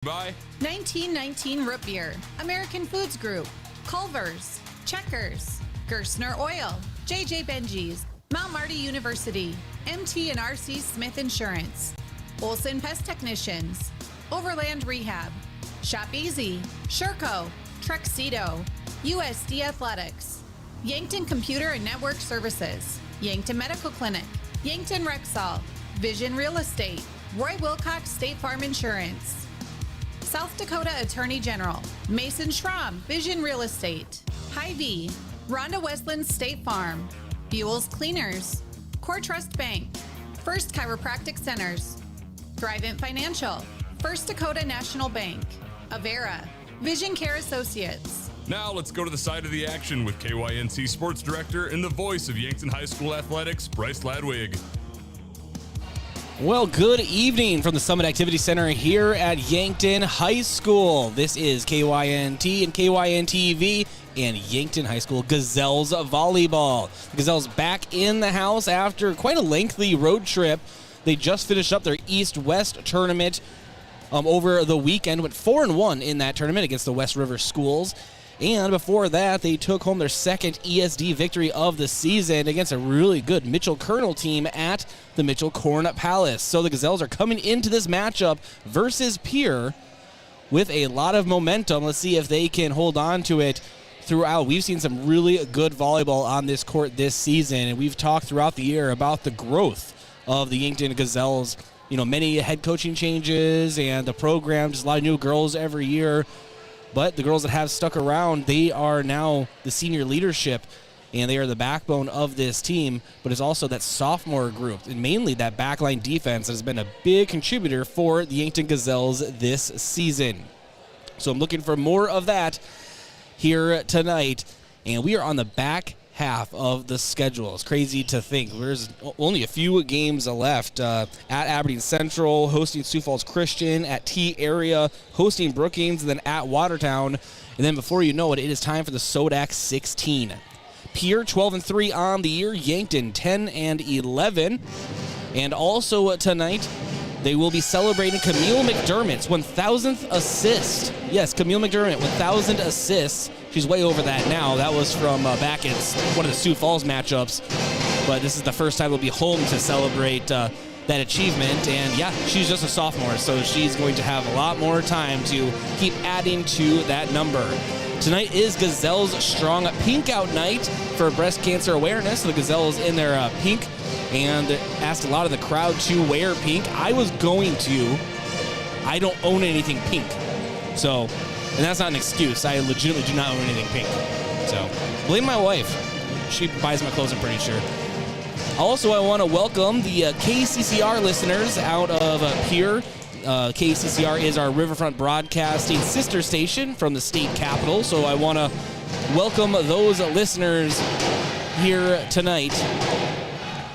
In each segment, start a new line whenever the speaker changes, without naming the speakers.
By
1919 Root Beer, American Foods Group, Culver's, Checkers, Gerstner Oil, JJ Benji's, Mount Marty University, MT and RC Smith Insurance, Olsen Pest Technicians, Overland Rehab, Shop Easy, Sherco, Truxedo, USD Athletics, Yankton Computer and Network Services, Yankton Medical Clinic, Yankton Rexall, Vision Real Estate, Roy Wilcox State Farm Insurance, South Dakota Attorney General, Mason Schramm, Vision Real Estate, Hy-Vee, Rhonda Westland State Farm, Buell's Cleaners, Core Trust Bank, First Chiropractic Centers, Thrivent Financial, First Dakota National Bank, Avera, Vision Care Associates.
Now let's go to the side of the action with KYNC Sports Director and the voice of Yankton High School Athletics, Bryce Ladwig.
Well, good evening from the Summit Activity Center here at Yankton High School. This is KYNT and KYNTV and Yankton High School Gazelles volleyball. The Gazelles back in the house after quite a lengthy road trip. They just finished up their East-West tournament over the weekend, went 4-1 in that tournament against the West River schools. And before that, they took home their second ESD victory of the season against a really good Mitchell Colonel team at the Mitchell Corn Palace. So the Gazelles are coming into this matchup versus Pierre with a lot of momentum. Let's see if they can hold on to it throughout. We've seen some really good volleyball on this court this season, and we've talked throughout the year about the growth of the Yankton Gazelles. You know, many head coaching changes and the program, just a lot of new girls every year. But the girls that have stuck around, they are now the senior leadership, and they are the backbone of this team. But it's also that sophomore group, and mainly that backline defense that has been a big contributor for the Yankton Gazelles this season. So I'm looking for more of that here tonight. And we are on the back half of the schedule. It's crazy to think. There's only a few games left. At Aberdeen Central, hosting Sioux Falls Christian, at T Area, hosting Brookings, and then at Watertown. And then before you know it, it is time for the Sodak 16. Pierre 12-3 on the year, Yankton 10-11. And also tonight, they will be celebrating Camille Mcdermott's 1,000th assist. Yes, Camille McDermott, 1,000 assists. She's way over that now. That was from back in one of the Sioux Falls matchups. But this is the first time they'll be home to celebrate that achievement. And yeah, she's just a sophomore, so she's going to have a lot more time to keep adding to that number. Tonight is Gazelles Strong Pink Out Night for breast cancer awareness. So the Gazelles in their pink, and asked a lot of the crowd to wear pink. I was going to. I don't own anything pink. So, and that's not an excuse. I legitimately do not own anything pink. So, blame my wife. She buys my clothes, I'm pretty sure. Also, I want to welcome the KCCR listeners out of Pierre. KCCR is our Riverfront Broadcasting sister station from the state capitol. So I want to welcome those listeners here tonight.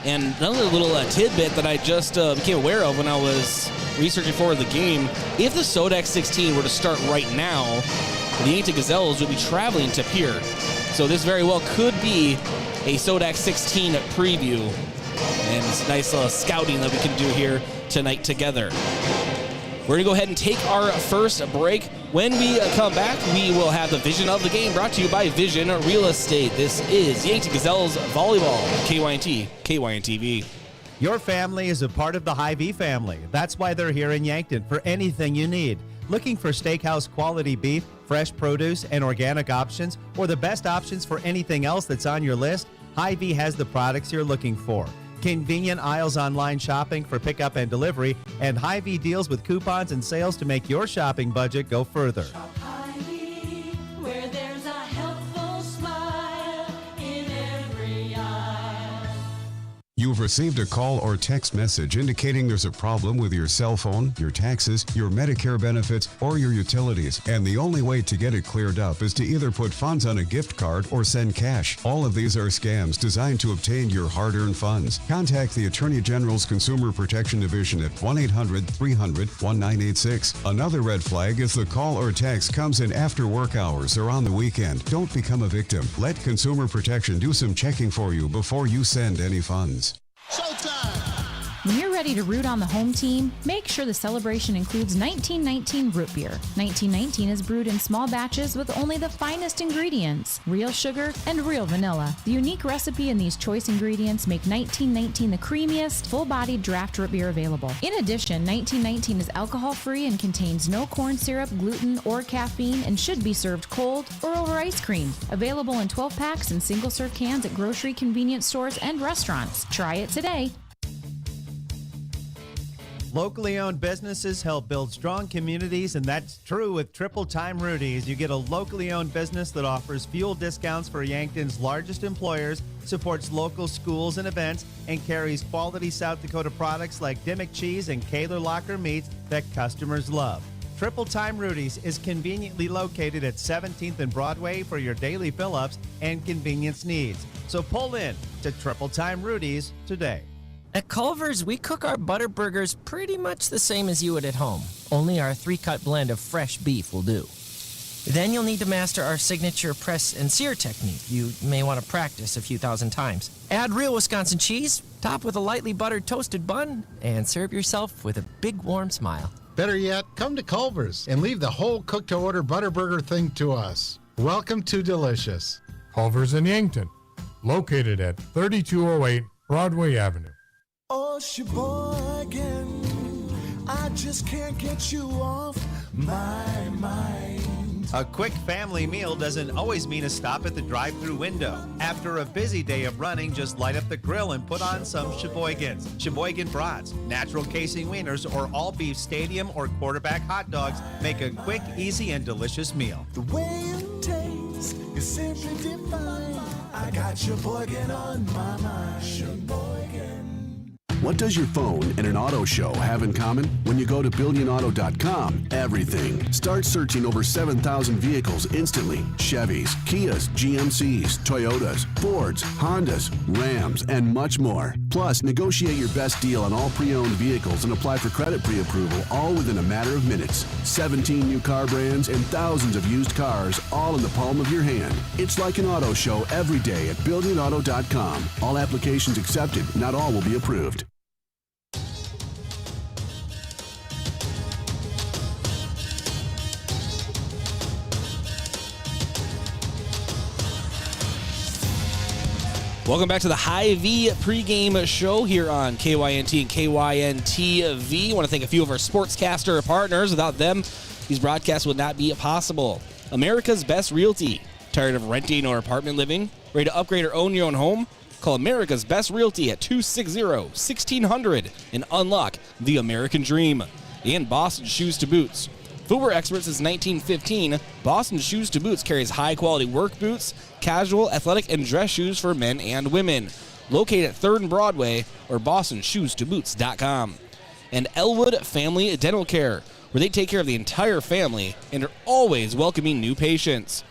And another little tidbit that I just became aware of when I was researching for the game, if the Sodak 16 were to start right now, the Yankton Gazelles would be traveling to Pierre. So this very well could be a Sodak 16 preview. And it's nice scouting that we can do here tonight together. We're going to go ahead and take our first break. When we come back, we will have the Vision of the Game brought to you by Vision Real Estate. This is Yankton Gazelles Volleyball, KYNT, KYNTV.
Your family is a part of the Hy-Vee family. That's why they're here in Yankton for anything you need. Looking for steakhouse quality beef, fresh produce, and organic options, or the best options for anything else that's on your list? Hy-Vee has the products you're looking for. Convenient aisles online shopping for pickup and delivery, and Hy-Vee deals with coupons and sales to make your shopping budget go further.
Shop Hy-Vee, where there's a helpful smile in every aisle.
You've received a call or text message indicating there's a problem with your cell phone, your taxes, your Medicare benefits, or your utilities, and the only way to get it cleared up is to either put funds on a gift card or send cash. All of these are scams designed to obtain your hard-earned funds. Contact the Attorney General's Consumer Protection Division at 1-800-300-1986. Another red flag is the call or text comes in after work hours or on the weekend. Don't become a victim. Let Consumer Protection do some checking for you before you send any funds.
Showtime! When you're ready to root on the home team, make sure the celebration includes 1919 root beer. 1919 is brewed in small batches with only the finest ingredients, real sugar and real vanilla. The unique recipe and these choice ingredients make 1919 the creamiest, full-bodied draft root beer available. In addition, 1919 is alcohol-free and contains no corn syrup, gluten, or caffeine and should be served cold or over ice cream. Available in 12 packs and single-serve cans at grocery, convenience stores, and restaurants. Try it today.
Locally owned businesses help build strong communities, and that's true with Triple Time Rudy's. You get a locally owned business that offers fuel discounts for Yankton's largest employers, supports local schools and events, and carries quality South Dakota products like Dimmock cheese and Kaler Locker meats that customers love. Triple Time Rudy's is conveniently located at 17th and Broadway for your daily fill-ups and convenience needs. So pull in to Triple Time Rudy's today.
At Culver's, we cook our butter burgers pretty much the same as you would at home. Only our 3-cut blend of fresh beef will do. Then you'll need to master our signature press and sear technique. You may want to practice a few thousand times. Add real Wisconsin cheese, top with a lightly buttered toasted bun, and serve yourself with a big warm smile.
Better yet, come to Culver's and leave the whole cook-to-order butter burger thing to us. Welcome to Delicious.
Culver's in Yankton, located at 3208 Broadway Avenue.
Oh, Sheboygan, I just can't get you off my mind.
A quick family meal doesn't always mean a stop at the drive-thru window. After a busy day of running, just light up the grill and put on some Sheboygans. Sheboygan brats, natural casing wieners, or all-beef stadium or quarterback hot dogs make a quick, easy, and delicious meal.
The way it tastes is simply divine. I got Sheboygan on my mind. Sheboygan.
What does your phone and an auto show have in common? When you go to BillionAuto.com, everything. Start searching over 7,000 vehicles instantly. Chevys, Kias, GMCs, Toyotas, Fords, Hondas, Rams, and much more. Plus, negotiate your best deal on all pre-owned vehicles and apply for credit pre-approval, all within a matter of minutes. 17 new car brands and thousands of used cars, all in the palm of your hand. It's like an auto show every day at BillionAuto.com. All applications accepted. Not all will be approved.
Welcome back to the Hy-Vee pregame show here on KYNT and KYN-TV. I want to thank a few of our sportscaster partners. Without them, these broadcasts would not be possible. America's Best Realty. Tired of renting or apartment living? Ready to upgrade or own your own home? Call America's Best Realty at 260-1600 and unlock the American dream. And Boston Shoes to Boots. Footwear expert since 1915, Boston Shoes to Boots carries high-quality work boots, casual, athletic, and dress shoes for men and women. Located at 3rd and Broadway or bostonshoestoboots.com. And Elwood Family Dental Care, where they take care of the entire family and are always welcoming new patients.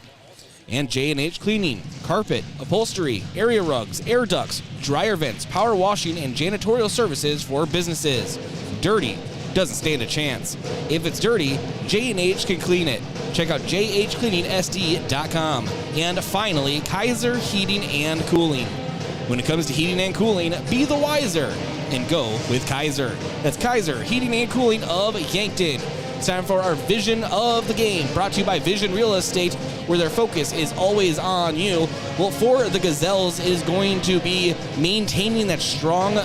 And J&H Cleaning, carpet, upholstery, area rugs, air ducts, dryer vents, power washing, and janitorial services for businesses. Dirty doesn't stand a chance. If it's dirty, J&H can clean it. Check out jhcleaningsd.com. And finally, Kaiser Heating and Cooling. When it comes to heating and cooling, be the wiser and go with Kaiser. That's Kaiser Heating and Cooling of Yankton. It's time for our Vision of the Game, brought to you by Vision Real Estate, where their focus is always on you. Well, for the Gazelles is going to be maintaining that strong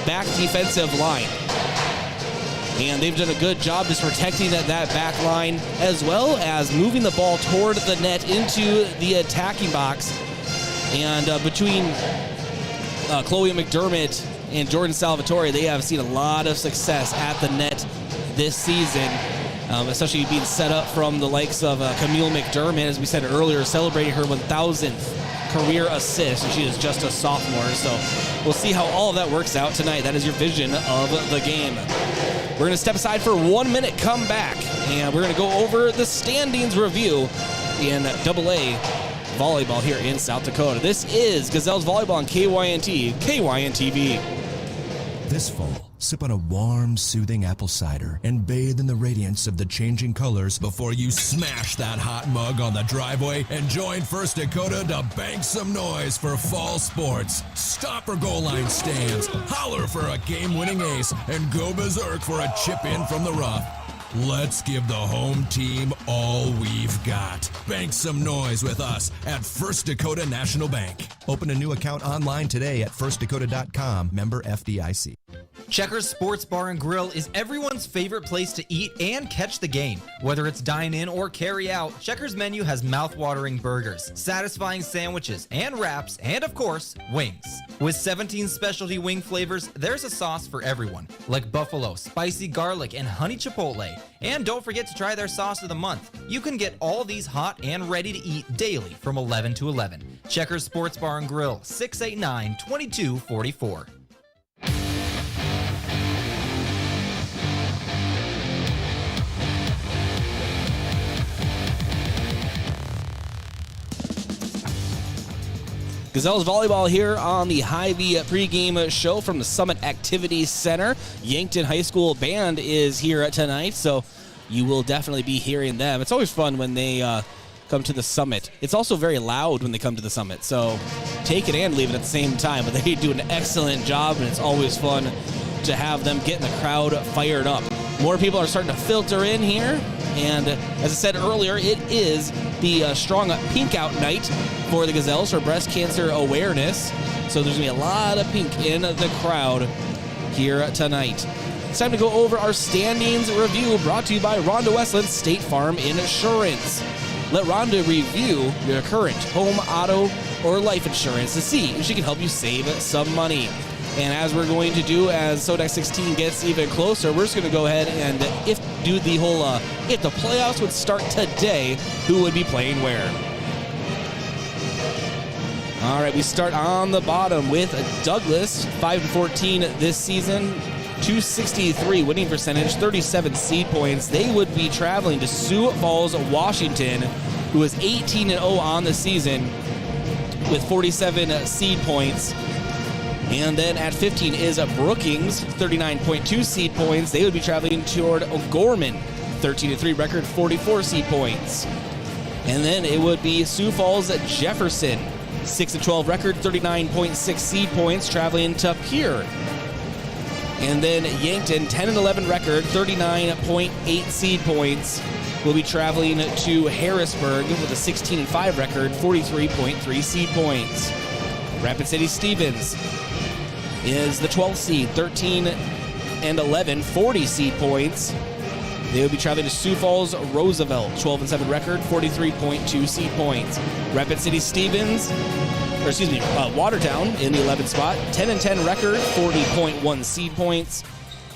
back defensive line. And they've done a good job just protecting that back line, as well as moving the ball toward the net into the attacking box. And between Chloe Mcdermott and Jordan Salvatore, they have seen a lot of success at the net this season, especially being set up from the likes of Camille Mcdermott, as we said earlier, celebrating her 1,000th career assist, and she is just a sophomore. So we'll see how all of that works out tonight. That is your Vision of the Game. We're going to step aside for 1 minute, come back, and we're going to go over the standings review in AA volleyball here in South Dakota. This is Gazelles Volleyball on KYNT, KYN-TV.
This fall, Sip on a warm, soothing apple cider and bathe in the radiance of the changing colors before you smash that hot mug on the driveway and join First Dakota to bank some noise for fall sports. Stop for goal line stands, holler for a game-winning ace, and go berserk for a chip in from the rough. Let's give the home team all we've got. Bank some noise with us at First Dakota National Bank.
Open a new account online today at firstdakota.com, member FDIC.
Checkers Sports Bar and Grill is everyone's favorite place to eat and catch the game. Whether it's dine in or carry out, Checkers menu has mouth-watering burgers, satisfying sandwiches and wraps, and of course, wings. With 17 specialty wing flavors, there's a sauce for everyone, like buffalo, spicy garlic, and honey chipotle. And don't forget to try their sauce of the month. You can get all these hot and ready to eat daily from 11 to 11. Checkers Sports Bar and Grill, 689-2244.
Gazelles volleyball here on the Hy-Vee pregame show from the Summit Activity Center. Yankton High School Band is here tonight, so you will definitely be hearing them. It's always fun when they come to the Summit. It's also very loud when they come to the Summit, so take it and leave it at the same time, but they do an excellent job, and it's always fun to have them getting the crowd fired up. More people are starting to filter in here, and as I said earlier, it is the Strong Pink Out night for the Gazelles for breast cancer awareness. So there's going to be a lot of pink in the crowd here tonight. It's time to go over our standings review brought to you by Rhonda Westland State Farm Insurance. Let Rhonda review your current home, auto, or life insurance to see if she can help you save some money. And as we're going to do as Sodex 16 gets even closer, we're just going to go ahead and do the whole if the playoffs would start today, who would be playing where. All right, we start on the bottom with Douglas, 5-14 this season, 263 winning percentage, 37 seed points. They would be traveling to Sioux Falls, Washington, who is 18-0 on the season with 47 seed points. And then at 15 is Brookings, 39.2 seed points. They would be traveling toward O'Gorman, 13-3 record, 44 seed points. And then it would be Sioux Falls Jefferson, 6-12 record, 39.6 seed points, traveling to Pierre. And then Yankton, 10-11 record, 39.8 seed points, will be traveling to Harrisburg with a 16-5 record, 43.3 seed points. Rapid City Stevens is the 12th seed, 13-11, 40 seed points. They will be traveling to Sioux Falls Roosevelt, 12-7 record, 43.2 seed points. Rapid City Stevens, Watertown in the 11th spot, 10-10 record, 40.1 seed points.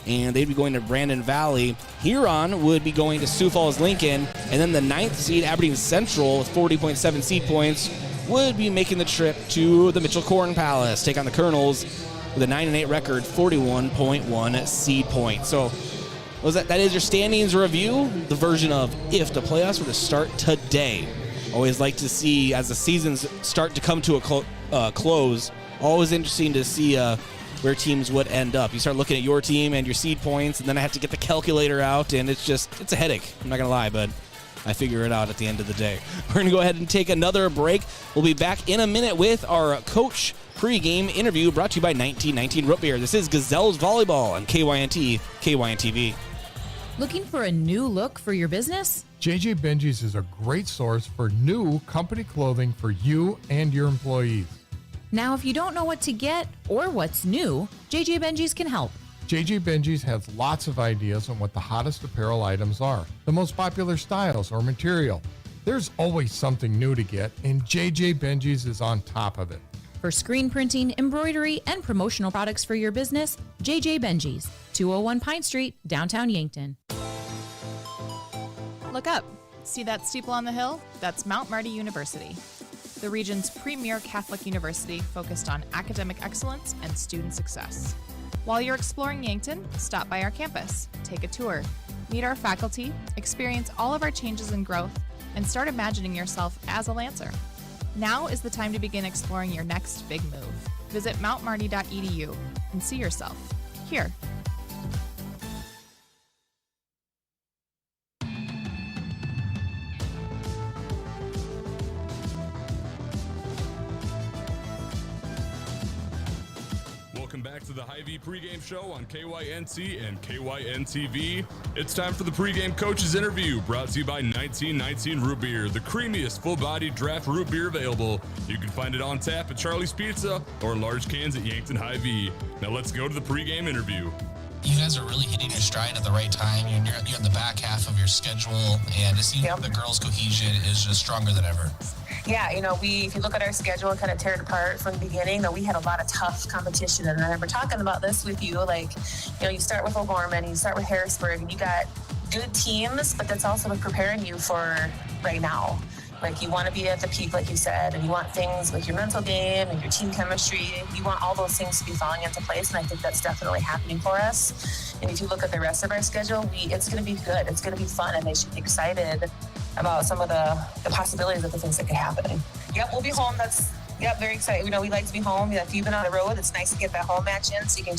And they'd be going to Brandon Valley. Huron would be going to Sioux Falls Lincoln. And then the 9th seed, Aberdeen Central, with 40.7 seed points, would be making the trip to the Mitchell Corn Palace, take on the Colonels with a 9-8 record, 41.1 seed points. So that is your standings review, the version of if the playoffs were to start today. Always like to see, as the seasons start to come to a close, always interesting to see where teams would end up. You start looking at your team and your seed points, and then I have to get the calculator out, and it's a headache. I'm not going to lie, but I figure it out at the end of the day. We're going to go ahead and take another break. We'll be back in a minute with our coach pregame interview brought to you by 1919 Root Beer. This is Gazelles Volleyball on KYNT, KYNTV.
Looking for a new look for your business?
JJ Benji's is a great source for new company clothing for you and your employees.
Now, if you don't know what to get or what's new, JJ Benji's can help.
JJ Benji's has lots of ideas on what the hottest apparel items are, the most popular styles or material. There's always something new to get, and JJ Benji's is on top of it.
For screen printing, embroidery, and promotional products for your business, JJ Benji's, 201 Pine Street, downtown Yankton.
Look up. See that steeple on the hill? That's Mount Marty University, the region's premier Catholic university focused on academic excellence and student success. While you're exploring Yankton, stop by our campus, take a tour, meet our faculty, experience all of our changes and growth, and start imagining yourself as a Lancer. Now is the time to begin exploring your next big move. Visit mountmarty.edu and see yourself here
to the Hy-Vee pregame show on KYNC and KYN-TV. It's time for the pregame coaches interview, brought to you by 1919 Root Beer, the creamiest full-bodied draft root beer available. You can find it on tap at Charlie's Pizza or in large cans at Yankton Hy-Vee. Now let's go to the pregame interview.
You guys are really hitting your stride at the right time. You're in the back half of your schedule, and it seems the girls' cohesion is just stronger than ever.
Yeah, if you look at our schedule and kind of tear it apart from the beginning, we had a lot of tough competition. And I remember talking about this with you, you start with O'Gorman, you start with Harrisburg, and you got good teams, but that's also preparing you for right now. You want to be at the peak, like you said, and you want things with your mental game and your team chemistry. You want all those things to be falling into place, and I think that's definitely happening for us. And if you look at the rest of our schedule, it's going to be good. It's going to be fun, and they should be excited about some of the possibilities of the things that could happen. Yep, we'll be home. Very excited. We like to be home. If you've been on the road, it's nice to get that home match in so you can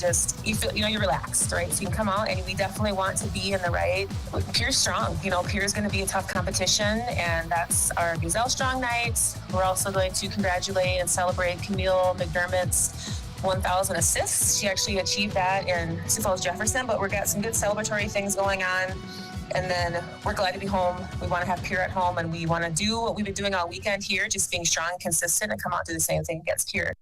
you're relaxed, right? So you can come out, and we definitely want to be in the right. Pierre's strong. Pierre's going to be a tough competition, and that's our Gazelle Strong night. We're also going to congratulate and celebrate Camille Mcdermott's 1,000 assists. She actually achieved that in Sioux Falls Jefferson, but we've got some good celebratory things going on. And then we're glad to be home. We want to have Pierre at home, and we want to do what we've been doing all weekend here, just being strong, consistent, and come out and do the same thing against Pierre.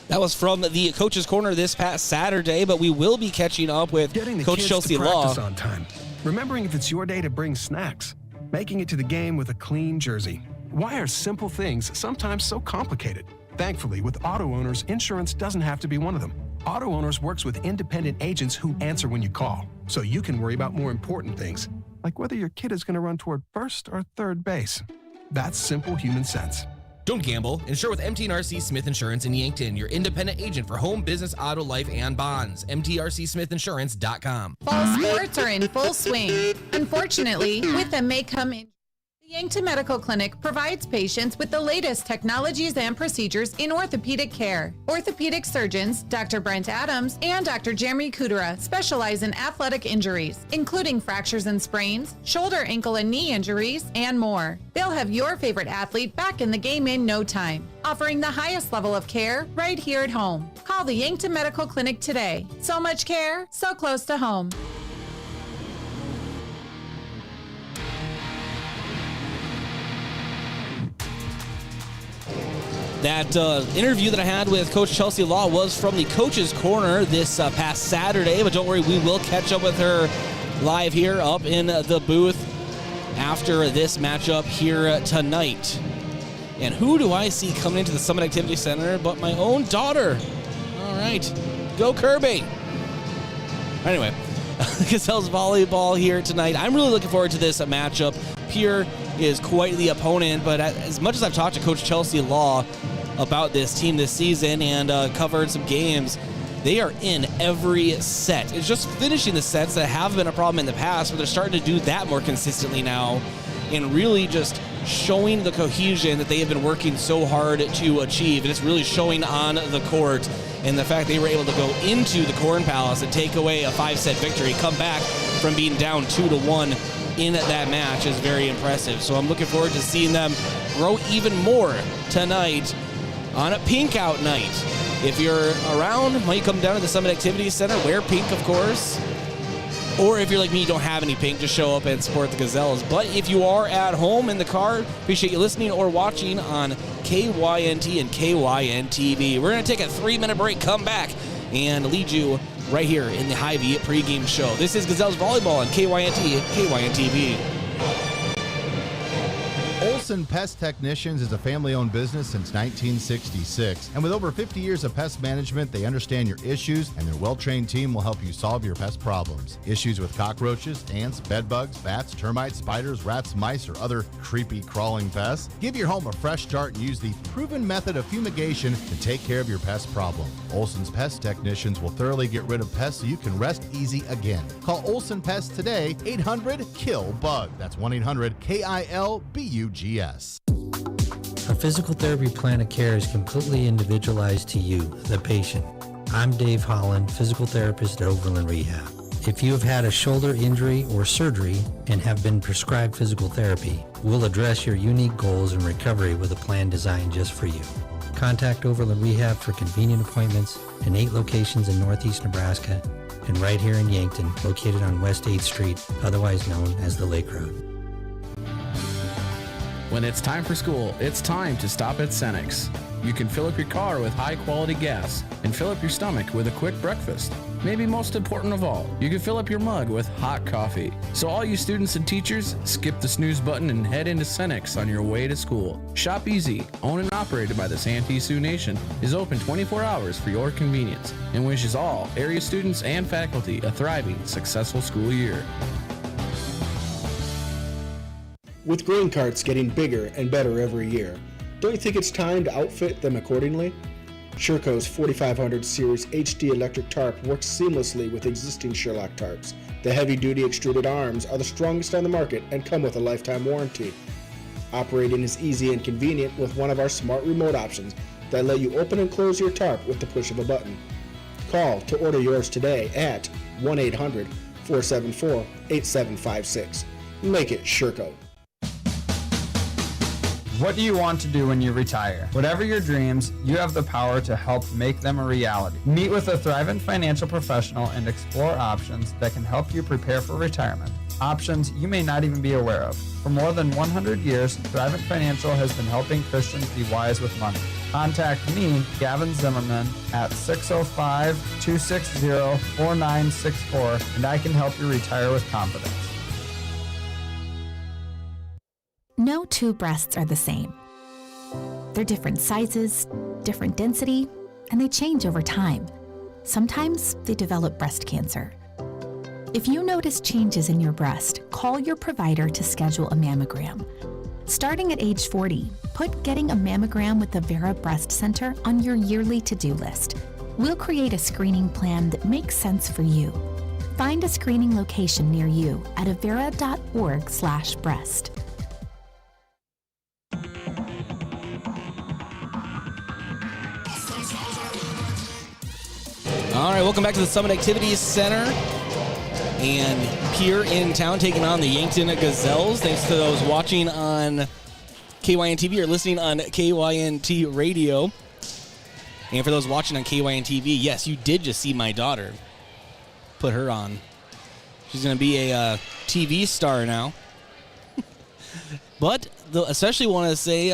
That was from the Coach's Corner this past Saturday, but we will be catching up with Coach Chelsea Law.
On time. Remembering if it's your day to bring snacks. Making it to the game with a clean jersey. Why are simple things sometimes so complicated? Thankfully, with auto owners, insurance doesn't have to be one of them. Auto Owners works with independent agents who answer when you call, so you can worry about more important things, like whether your kid is going to run toward first or third base. That's simple human sense.
Don't gamble. Insure with MT&RC Smith Insurance in Yankton, your independent agent for home, business, auto, life, and bonds. MTRCSmithInsurance.com.
Fall sports are in full swing. Unfortunately, with them may come in. The Yankton Medical Clinic provides patients with the latest technologies and procedures in orthopedic care. Orthopedic surgeons, Dr. Brent Adams and Dr. Jeremy Kudera, specialize in athletic injuries, including fractures and sprains, shoulder, ankle, and knee injuries, and more. They'll have your favorite athlete back in the game in no time, offering the highest level of care right here at home. Call the Yankton Medical Clinic today. So much care, so close to home.
That interview that I had with Coach Chelsea Law was from the Coach's Corner this past Saturday, but don't worry, we will catch up with her live here up in the booth after this matchup here tonight. And who do I see coming into the Summit Activity Center but my own daughter? All right, go Kirby. Anyway, Gazelles volleyball here tonight. I'm really looking forward to this matchup. Pierre is quite the opponent, but as much as I've talked to Coach Chelsea Law about this team this season and covered some games, they are in every set. It's just finishing the sets that have been a problem in the past, but they're starting to do that more consistently now and really just showing the cohesion that they have been working so hard to achieve. And it's really showing on the court, and the fact they were able to go into the Corn Palace and take away a 5-set victory, come back from being down 2-1 in that match is very impressive. So I'm looking forward to seeing them grow even more tonight on a pink out night. If you're around, why don't you come down to the Summit Activities Center, wear pink, of course. Or if you're like me, you don't have any pink, just show up and support the Gazelles. But if you are at home in the car, appreciate you listening or watching on KYNT and KYN-TV. We're going to take a 3-minute break, come back, and lead you right here in the Hy-Vee pregame show. This is Gazelles Volleyball on KYNT and KYN-TV.
Olsen Pest Technicians is a family-owned business since 1966. And with over 50 years of pest management, they understand your issues, and their well-trained team will help you solve your pest problems. Issues with cockroaches, ants, bedbugs, bats, termites, spiders, rats, mice, or other creepy crawling pests? Give your home a fresh start and use the proven method of fumigation to take care of your pest problem. Olsen's Pest Technicians will thoroughly get rid of pests so you can rest easy again. Call Olsen Pest today, 800-KILL-BUG. That's 1-800-KILBUGS.
A physical therapy plan of care is completely individualized to you, the patient. I'm Dave Holland, physical therapist at Overland Rehab. If you have had a shoulder injury or surgery and have been prescribed physical therapy, we'll address your unique goals and recovery with a plan designed just for you. Contact Overland Rehab for convenient appointments in 8 locations in northeast Nebraska and right here in Yankton, located on West 8th Street, otherwise known as the Lake Road.
When it's time for school, it's time to stop at Cenex. You can fill up your car with high-quality gas and fill up your stomach with a quick breakfast. Maybe most important of all, you can fill up your mug with hot coffee. So all you students and teachers, skip the snooze button and head into Cenex on your way to school. Shop Easy, owned and operated by the Santee Sioux Nation, is open 24 hours for your convenience and wishes all area students and faculty a thriving, successful school year.
With grain carts getting bigger and better every year, don't you think it's time to outfit them accordingly? Sherco's 4500 Series HD electric tarp works seamlessly with existing Sherlock tarps. The heavy-duty extruded arms are the strongest on the market and come with a lifetime warranty. Operating is easy and convenient with one of our smart remote options that let you open and close your tarp with the push of a button. Call to order yours today at 1-800-474-8756. Make it Sherco.
What do you want to do when you retire? Whatever your dreams, you have the power to help make them a reality. Meet with a Thrivent financial professional and explore options that can help you prepare for retirement. Options you may not even be aware of. For more than 100 years, Thrivent Financial has been helping Christians be wise with money. Contact me, Gavin Zimmerman, at 605-260-4964, and I can help you retire with confidence.
No two breasts are the same. They're different sizes, different density, and they change over time. Sometimes they develop breast cancer. If you notice changes in your breast, call your provider to schedule a mammogram. Starting at age 40, put getting a mammogram with the Vera Breast Center on your yearly to-do list. We'll create a screening plan that makes sense for you. Find a screening location near you at avera.org/breast.
All right, welcome back to the Summit Activities Center. And Pierre in town taking on the Yankton Gazelles. Thanks to those watching on KYN TV or listening on KYNT Radio. And for those watching on KYN TV, yes, you did just see my daughter. Put her on. She's going to be a TV star now. But especially want to say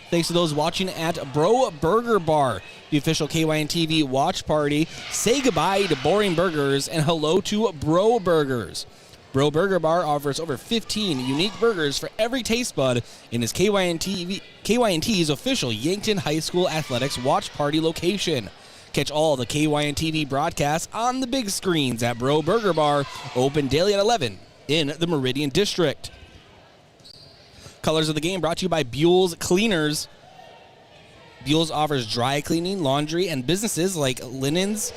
thanks to those watching at Bro Burger Bar, the official KYN TV watch party. Say goodbye to boring burgers and hello to Bro Burgers. Bro Burger Bar offers over 15 unique burgers for every taste bud in his KYNT's official Yankton High School Athletics watch party location. Catch all the KYN TV broadcasts on the big screens at Bro Burger Bar, open daily at 11 in the Meridian District. Colors of the game brought to you by Buell's Cleaners. Buell's offers dry cleaning, laundry, and businesses like linens,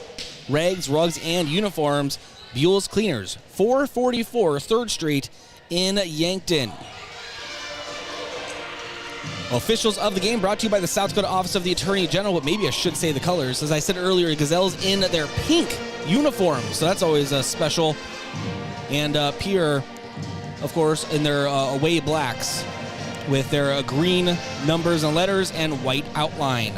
rags, rugs, and uniforms. Buell's Cleaners, 444 3rd Street in Yankton. Officials of the game brought to you by the South Dakota Office of the Attorney General, but maybe I should say the colors. As I said earlier, Gazelles in their pink uniforms, so that's always special. And Pierre, of course, in their away blacks with their green numbers and letters and white outline.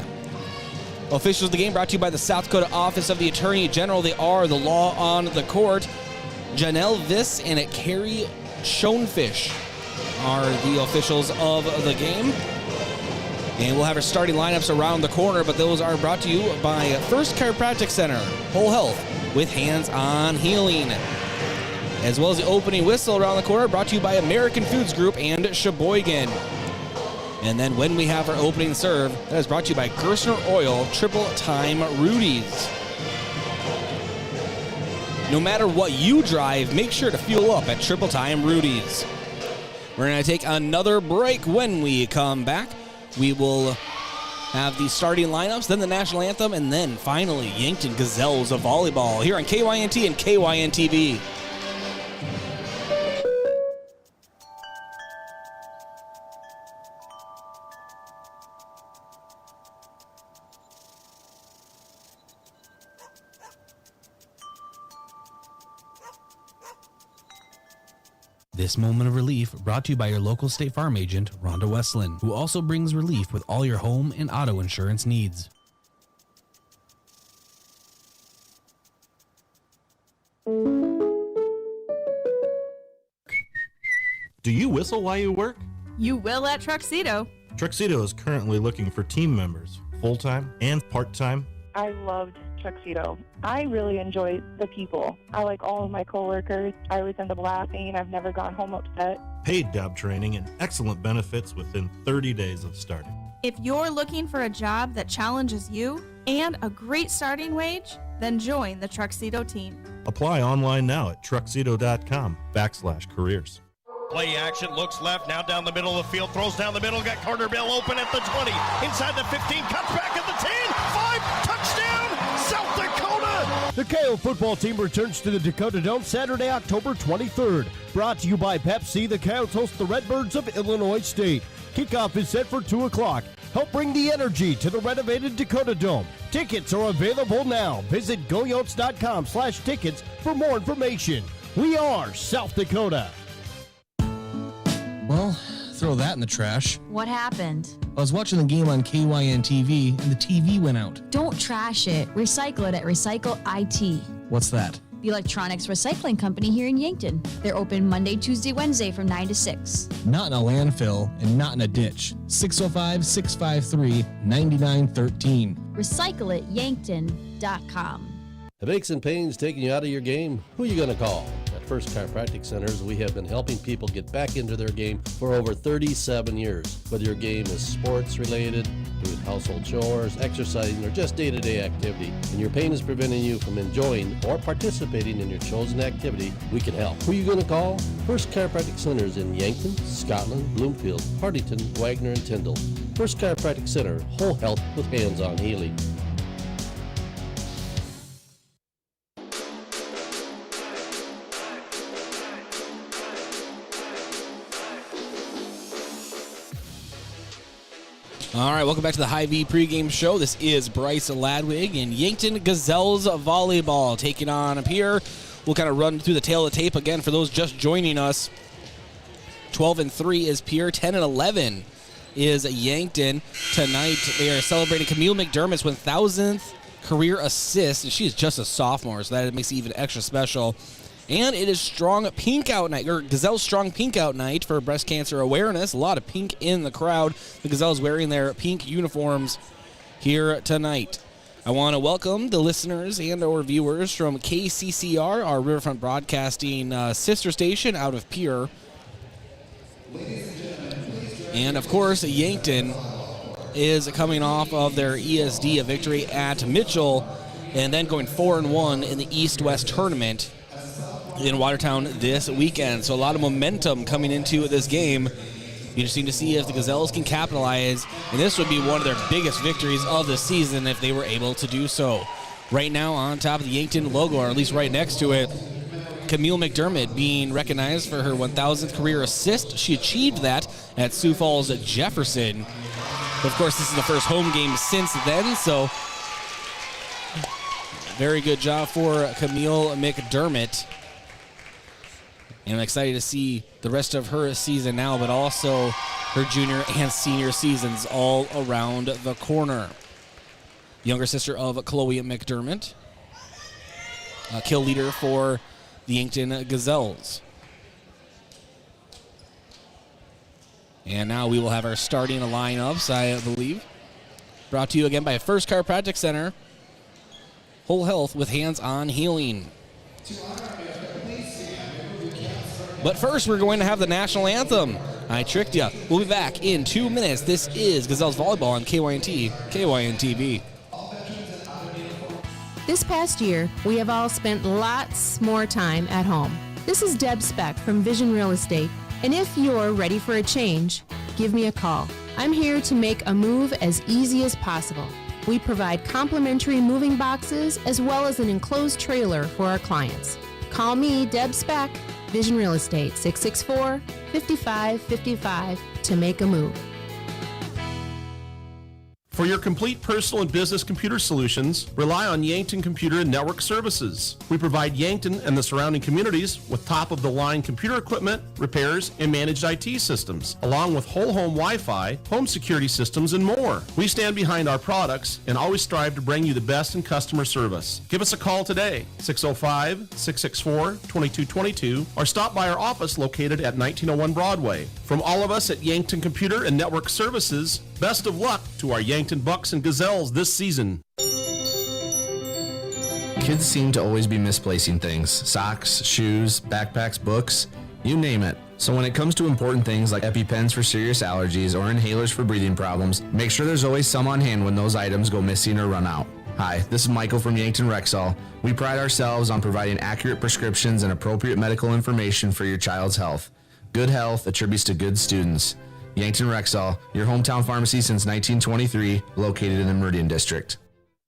Officials of the game brought to you by the South Dakota Office of the Attorney General. They are the law on the court. Janelle Viss and Carrie Schoenfish are the officials of the game. And we'll have our starting lineups around the corner, but those are brought to you by First Chiropractic Center, Whole Health with Hands-On Healing. As well as the opening whistle around the corner, brought to you by American Foods Group and Sheboygan. And then when we have our opening serve, that is brought to you by Gerstner Oil Triple Time Rudy's. No matter what you drive, make sure to fuel up at Triple Time Rudy's. We're going to take another break. When we come back, we will have the starting lineups, then the National Anthem, and then finally Yankton Gazelles of volleyball here on KYNT and KYN TV. This moment of relief brought to you by your local State Farm agent, Rhonda Westland, who also brings relief with all your home and auto insurance needs.
Do you whistle while you work?
You will at Truxedo.
Truxedo is currently looking for team members, full-time and part-time.
I loved Truxedo. I really enjoyed the people. I like all of my coworkers. I always end up laughing. I've never gone home upset.
Paid job training and excellent benefits within 30 days of starting.
If you're looking for a job that challenges you and a great starting wage, then join the Truxedo team.
Apply online now at truxedo.com/careers.
Play action, looks left, now down the middle of the field, throws down the middle, got Carter Bill open at the 20, inside the 15, cuts back at the 10, 5, touchdown, South Dakota!
The KO football team returns to the Dakota Dome Saturday, October 23rd. Brought to you by Pepsi, the Coyotes host the Redbirds of Illinois State. Kickoff is set for 2 o'clock. Help bring the energy to the renovated Dakota Dome. Tickets are available now. Visit goyotes.com/tickets for more information. We are South Dakota.
Well, throw that in the trash.
What happened?
I was watching the game on KYN TV, and the TV went out.
Don't trash it. Recycle it at Recycle IT.
What's that?
The electronics recycling company here in Yankton. They're open Monday, Tuesday, Wednesday from 9 to 6.
Not in a landfill and not in a ditch. 605-653-9913.
Recycleityankton.com.
Have aches and pains taking you out of your game? Who are you going to call? At First Chiropractic Centers, we have been helping people get back into their game for over 37 years. Whether your game is sports related, doing household chores, exercising, or just day-to-day activity, and your pain is preventing you from enjoying or participating in your chosen activity, we can help. Who are you going to call? First Chiropractic Centers in Yankton, Scotland, Bloomfield, Hartington, Wagner, and Tyndall. First Chiropractic Center, whole health with hands-on healing.
All right, welcome back to the Hy-Vee pregame show. This is Bryce Ladwig and Yankton Gazelles volleyball taking on Pierre. We'll kind of run through the tail of the tape again for those just joining us. 12-3 is Pierre. 10-11 is Yankton. Tonight they are celebrating Camille Mcdermott's 1,000th career assist, and she is just a sophomore, so that makes it even extra special. And it is Strong Pink Out Night, or Gazelles Strong Pink Out Night for breast cancer awareness. A lot of pink in the crowd. The Gazelles wearing their pink uniforms here tonight. I want to welcome the listeners and or viewers from KCCR, our Riverfront Broadcasting sister station out of Pierre. And, of course, Yankton is coming off of their ESD victory at Mitchell and then going 4-1 in the East-West tournament in Watertown this weekend. So a lot of momentum coming into this game. You just need to see if the Gazelles can capitalize, and this would be one of their biggest victories of the season if they were able to do so. Right now on top of the Yankton logo, or at least right next to it, Camille Mcdermott being recognized for her 1,000th career assist. She achieved that at Sioux Falls Jefferson. Of course, this is the first home game since then, so very good job for Camille Mcdermott. And I'm excited to see the rest of her season now, but also her junior and senior seasons all around the corner. Younger sister of Chloe McDermott, a kill leader for the Yankton Gazelles. And now we will have our starting lineups, I believe. Brought to you again by First Chiropractic Center. Whole health with hands-on healing. But first, we're going to have the National Anthem. I tricked you. We'll be back in 2 minutes. This is Gazelles Volleyball on KYNT, KYN TV.
This past year, we have all spent lots more time at home. This is Deb Speck from Vision Real Estate, and if you're ready for a change, give me a call. I'm here to make a move as easy as possible. We provide complimentary moving boxes as well as an enclosed trailer for our clients. Call me, Deb Speck, Vision Real Estate, 664-5555 to make a move.
For your complete personal and business computer solutions, rely on Yankton Computer and Network Services. We provide Yankton and the surrounding communities with top-of-the-line computer equipment, repairs, and managed IT systems, along with whole home Wi-Fi, home security systems, and more. We stand behind our products and always strive to bring you the best in customer service. Give us a call today, 605-664-2222, or stop by our office located at 1901 Broadway. From all of us at Yankton Computer and Network Services, best of luck to our Yankton Bucks and Gazelles this season.
Kids seem to always be misplacing things. Socks, shoes, backpacks, books, you name it. So when it comes to important things like EpiPens for serious allergies or inhalers for breathing problems, make sure there's always some on hand when those items go missing or run out. Hi, this is Michael from Yankton Rexall. We pride ourselves on providing accurate prescriptions and appropriate medical information for your child's health. Good health attributes to good students. Yankton Rexall, your hometown pharmacy since 1923, located in the Meridian District.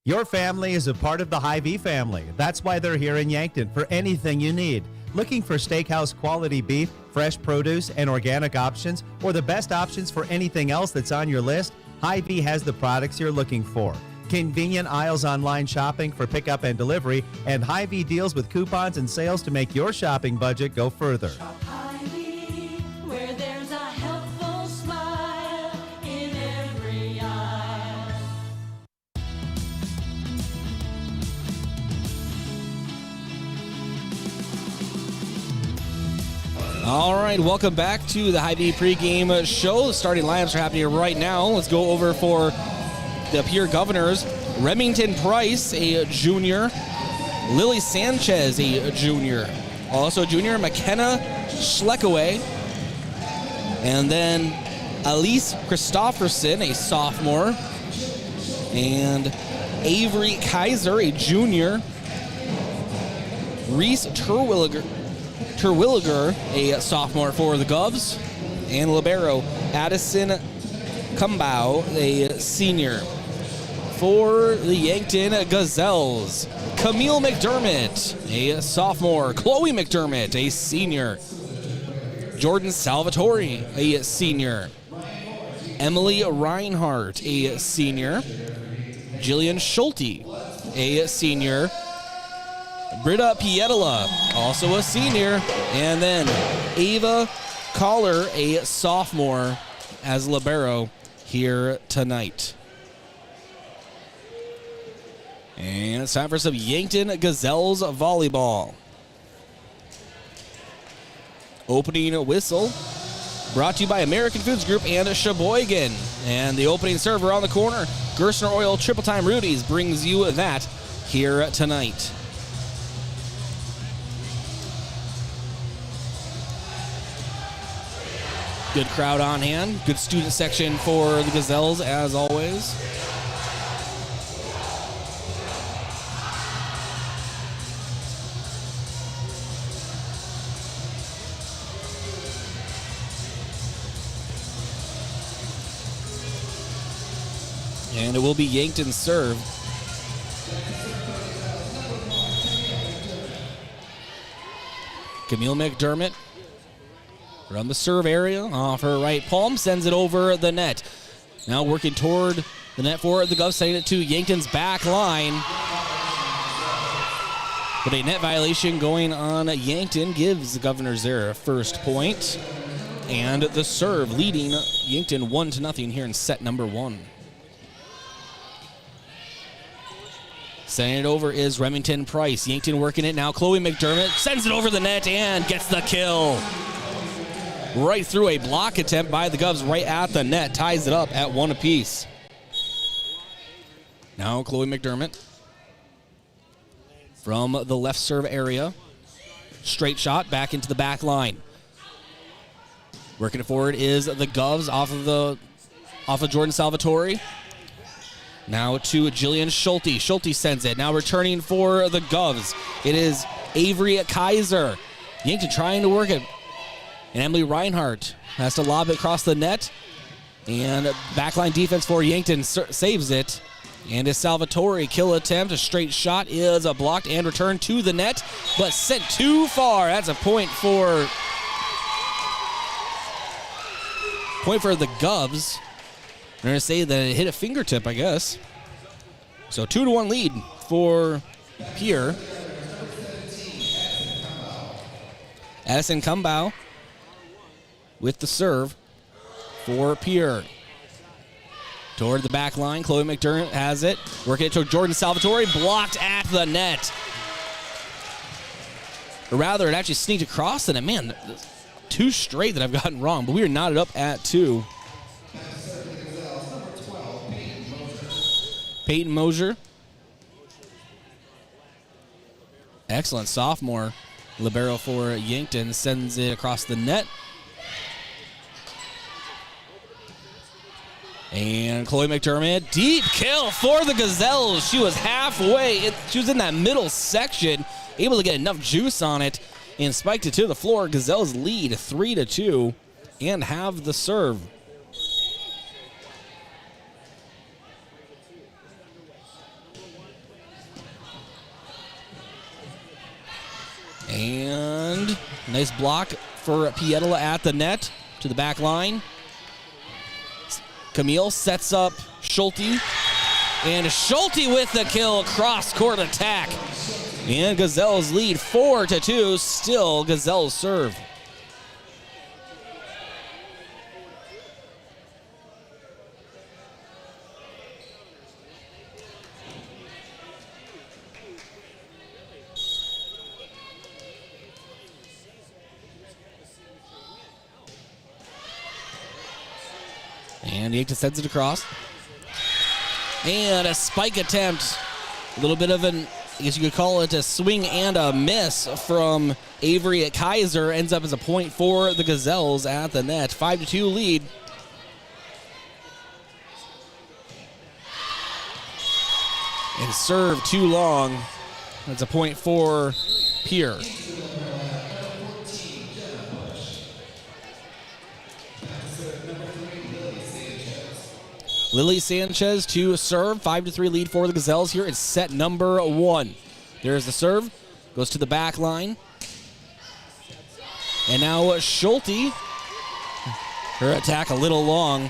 Your family is a part of the Hy-Vee family. That's why they're here in Yankton for anything you need. Looking for steakhouse quality beef, fresh produce, and organic options, or the best options for anything else that's on your list? Hy-Vee has the products you're looking for. Convenient aisles online shopping for pickup and delivery, and Hy-Vee deals with coupons and sales to make your shopping budget go further.
Where there's a helpful smile in every aisle.
All right, welcome back to the Hy-Vee pregame show. The starting lineups are happening right now. Let's go over for the Pierre Governors. Remington Price, a junior. Lily Sanchez, a junior. Also junior, McKenna Schleckaway. And then Elise Christofferson, a sophomore. And Avery Kaiser, a junior. Reese Terwilliger, a sophomore for the Govs. And libero Addison Kumbau, a senior. For the Yankton Gazelles, Camille Mcdermott, a sophomore. Chloe McDermott, a senior. Jordan Salvatore, a senior. Emily Reinhardt, a senior. Jillian Schulte, a senior. Britta Pietola, also a senior. And then Ava Collar, a sophomore, as libero here tonight. And it's time for some Yankton Gazelles volleyball. Opening whistle brought to you by American Foods Group and Sheboygan. And the opening serve around the corner, Gerstner Oil Triple Time Rudy's brings you that here tonight. Good crowd on hand. Good student section for the Gazelles, as always. And it will be Yankton's serve. Camille Mcdermott from the serve area off her right palm, sends it over the net. Now working toward the net for the Govs, sending it to Yankton's back line. But a net violation going on Yankton gives the Governors their first point. And the serve leading Yankton 1-0 here in set number 1. Sending it over is Remington Price. Yankton working it now. Chloe McDermott sends it over the net and gets the kill. Right through a block attempt by the Govs right at the net. Ties it up at 1 apiece. Now Chloe McDermott from the left serve area. Straight shot back into the back line. Working it forward is the Govs off of Jordan Salvatore. Now to Jillian Schulte. Schulte sends it. Now returning for the Govs. It is Avery Kaiser. Yankton trying to work it. And Emily Reinhardt has to lob it across the net. And backline defense for Yankton saves it. And a Salvatore kill attempt. A straight shot is blocked and returned to the net, but sent too far. That's a point for the Govs. I'm going to say that it hit a fingertip, I guess. So 2-1 lead for Pierre. Addison Cumbau with the serve for Pierre. Toward the back line, Chloe McDermott has it. Working it to Jordan Salvatore, blocked at the net. Or rather, it actually sneaked across the net. Man, 2 straight that I've gotten wrong, but we are knotted up at 2. Peyton Mosier. Excellent sophomore libero for Yankton. Sends it across the net. And Chloe McDermott, deep kill for the Gazelles. She was halfway. She was in that middle section, able to get enough juice on it and spiked it to the floor. Gazelles lead 3-2 and have the serve. And nice block for Pietala at the net to the back line. Camille sets up Schulte. And Schulte with the kill, cross-court attack. And Gazelles lead 4-2. Still Gazelles serve. And Yankton sends it across. And a spike attempt. A little bit of an, I guess you could call it a swing and a miss from Avery at Kaiser. Ends up as a point for the Gazelles at the net. 5-2 lead. And serve too long. That's a point for Pierre. Lily Sanchez to serve. 5-3 lead for the Gazelles here. It's set number 1. There's the serve. Goes to the back line. And now Schulte. Her attack a little long.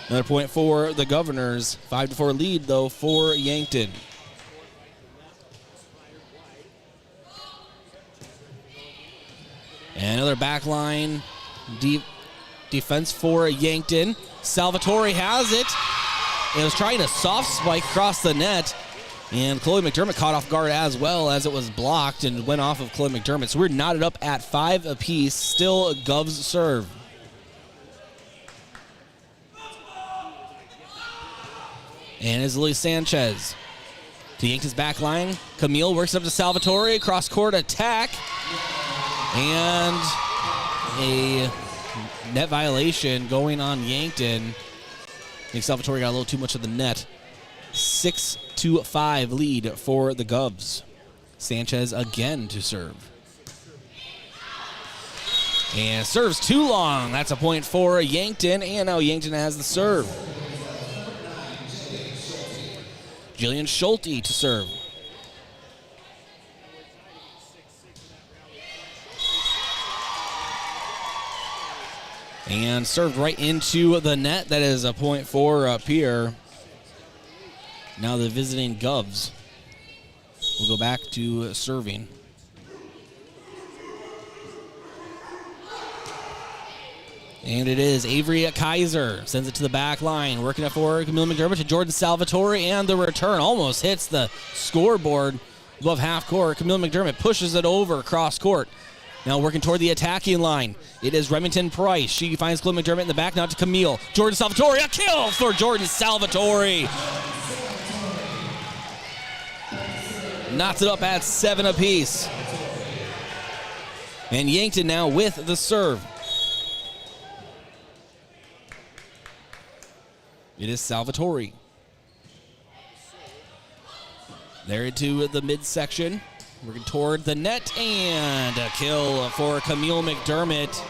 Another point for the Governors. 5-4 lead, though, for Yankton. And another back line. Deep defense for Yankton. Salvatore has it. It was trying to soft spike across the net. And Chloe McDermott caught off guard as well as it was blocked and went off of Chloe McDermott. So we're knotted up at 5 apiece. Still Govs serve. And it's Lily Sanchez. To Yankton's back line. Camille works up to Salvatore. Cross-court attack. And a net violation going on Yankton. I think Salvatore got a little too much of the net. 6-5 lead for the Govs. Sanchez again to serve. And serves too long. That's a point for Yankton. And now Yankton has the serve. Jillian Schulte to serve. And served right into the net. That is a point for Pierre. Now the visiting Govs will go back to serving. And it is Avery at Kaiser. Sends it to the back line. Working it for Camille Mcdermott to Jordan Salvatore. And the return almost hits the scoreboard above half court. Camille Mcdermott pushes it over cross court. Now working toward the attacking line. It is Remington Price. She finds Chloe McDermott in the back. Now to Camille. Jordan Salvatore. A kill for Jordan Salvatore. Knots it up at 7 apiece. And Yankton now with the serve. It is Salvatore. There into the midsection. Working toward the net, and a kill for Camille McDermott.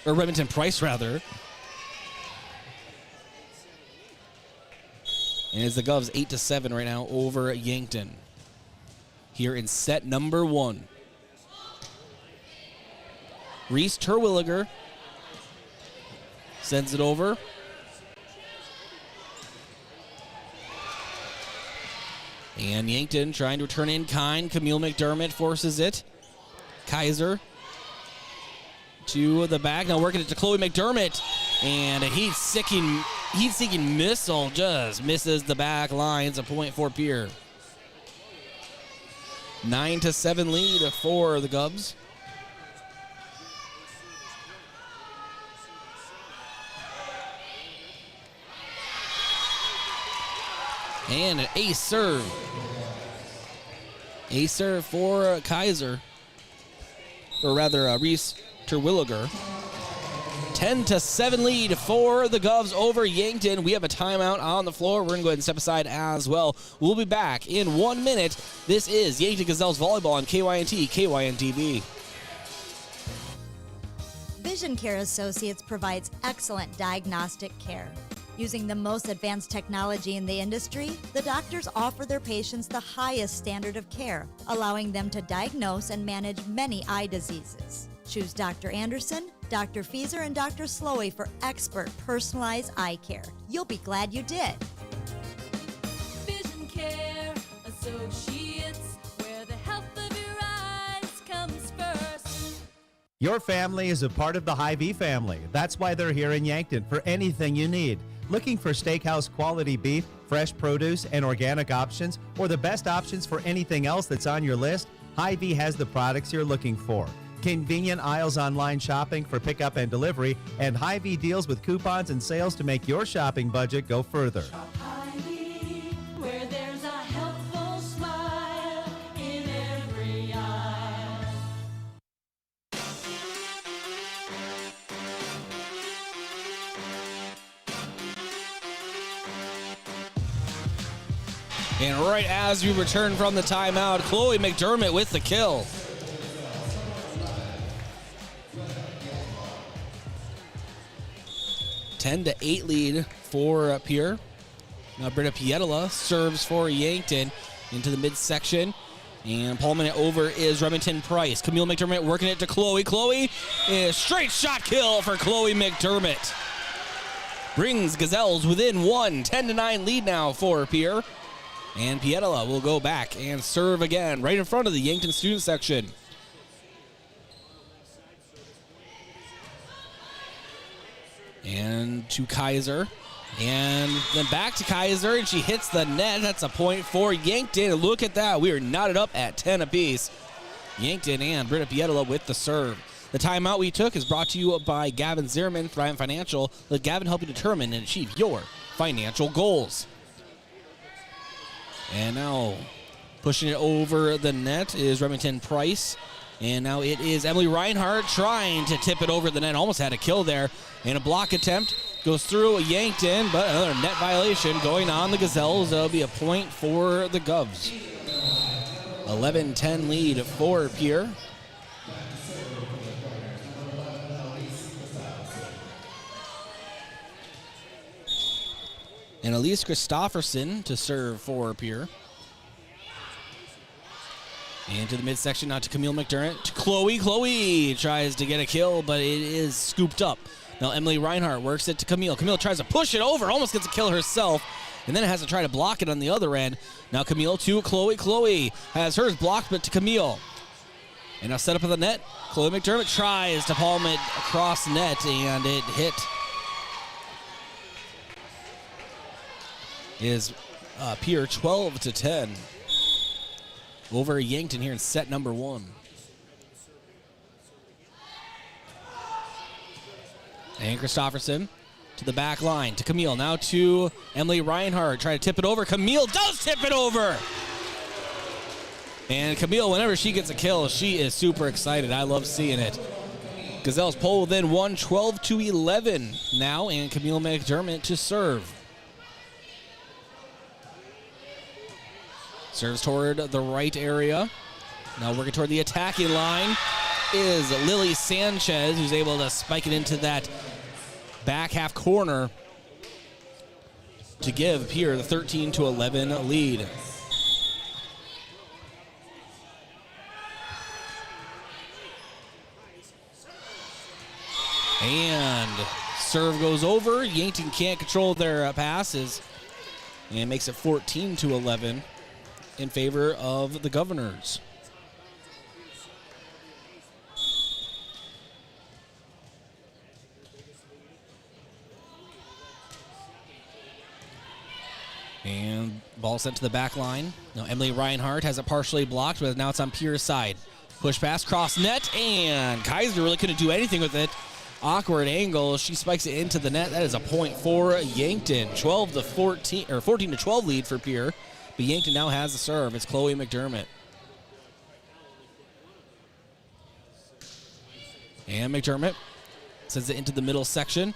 Or Remington Price, rather. And it's the Govs 8-7 right now over Yankton. Here in set number 1. Reese Terwilliger sends it over. And Yankton trying to return in kind. Camille McDermott forces it. Kaiser to the back. Now working it to Chloe McDermott. And a heat-seeking missile just misses the back line. It's a point for Pierre. 9-7 lead for the Gubs. And an ace serve. Ace serve for Kaiser. Or rather, Reese Terwilliger. 10-7 lead for the Govs over Yankton. We have a timeout on the floor. We're going to go ahead and step aside as well. We'll be back in 1 minute. This is Yankton Gazelles Volleyball on KYNT, KYNTV.
Vision Care Associates provides excellent diagnostic care. Using the most advanced technology in the industry, the doctors offer their patients the highest standard of care, allowing them to diagnose and manage many eye diseases. Choose Dr. Anderson, Dr. Fieser, and Dr. Slowey for expert personalized eye care. You'll be glad you did.
Vision Care Associates, where the health of your eyes comes first.
Your family is a part of the Hy-Vee family. That's why they're here in Yankton for anything you need. Looking for steakhouse quality beef, fresh produce, and organic options, or the best options for anything else that's on your list? Hy-Vee has the products you're looking for. Convenient aisles online shopping for pickup and delivery, and Hy-Vee deals with coupons and sales to make your shopping budget go further.
Hy-Vee, where there's a helpful smile in every eye.
And right as we return from the timeout, Chloe McDermott with the kill. Ten to 8 lead for Pierre. Now Britta Pietola serves for Yankton into the midsection. And pulling it over is Remington Price. Camille McDermott working it to Chloe. Chloe is straight shot kill for Chloe McDermott. Brings Gazelles within one. 10-9 lead now for Pierre. And Pietola will go back and serve again right in front of the Yankton student section. And to Kaiser. And then back to Kaiser, and she hits the net. That's a point for Yankton. Look at that. We are knotted up at 10 apiece. Yankton and Britta Pietola with the serve. The timeout we took is brought to you by Gavin Zierman, Thrive Financial. Let Gavin help you determine and achieve your financial goals. And now pushing it over the net is Remington Price. And now it is Emily Reinhardt trying to tip it over the net. Almost had a kill there. And a block attempt goes through Yankton, but another net violation going on the Gazelles. That'll be a point for the Govs. 11-10 lead for Pierre. And Elise Christofferson to serve for Pierre. Into the midsection, now to Camille McDermott. To Chloe. Chloe tries to get a kill, but it is scooped up. Now Emily Reinhardt works it to Camille. Camille tries to push it over, almost gets a kill herself, and then has to try to block it on the other end. Now Camille to Chloe. Chloe has hers blocked, but to Camille. And now set up at the net. Chloe McDermott tries to palm it across net, and it hit. Is Pierre 12-10 over Yankton here in set number 1. And Christofferson to the back line to Camille. Now to Emily Reinhardt. Trying to tip it over. Camille does tip it over. And Camille, whenever she gets a kill, she is super excited. I love seeing it. Gazelles pull within 1, 12-11 now. And Camille McDermott to serve. Serves toward the right area. Now working toward the attacking line is Lily Sanchez, who's able to spike it into that back half corner to give Pierre the 13-11 lead. And serve goes over. Yankton can't control their passes and makes it 14-11 in favor of the Governors. And ball sent to the back line. Now Emily Reinhardt has it partially blocked, but now it's on Pierre's side. Push pass, cross net, and Kaiser really couldn't do anything with it. Awkward angle. She spikes it into the net. That is a point for Yankton. 14-12 lead for Pierre. But Yankton now has the serve. It's Chloe Mcdermott. And Mcdermott sends it into the middle section.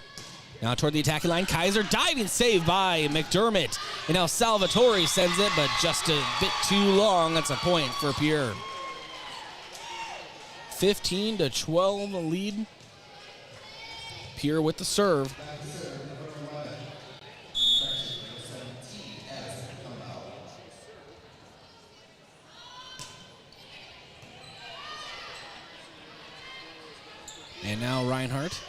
Now toward the attacking line, Kaiser diving save by Mcdermott. And now Salvatore sends it, but just a bit too long. That's a point for Pierre. 15-12 lead. Pierre with the serve. And now Reinhardt.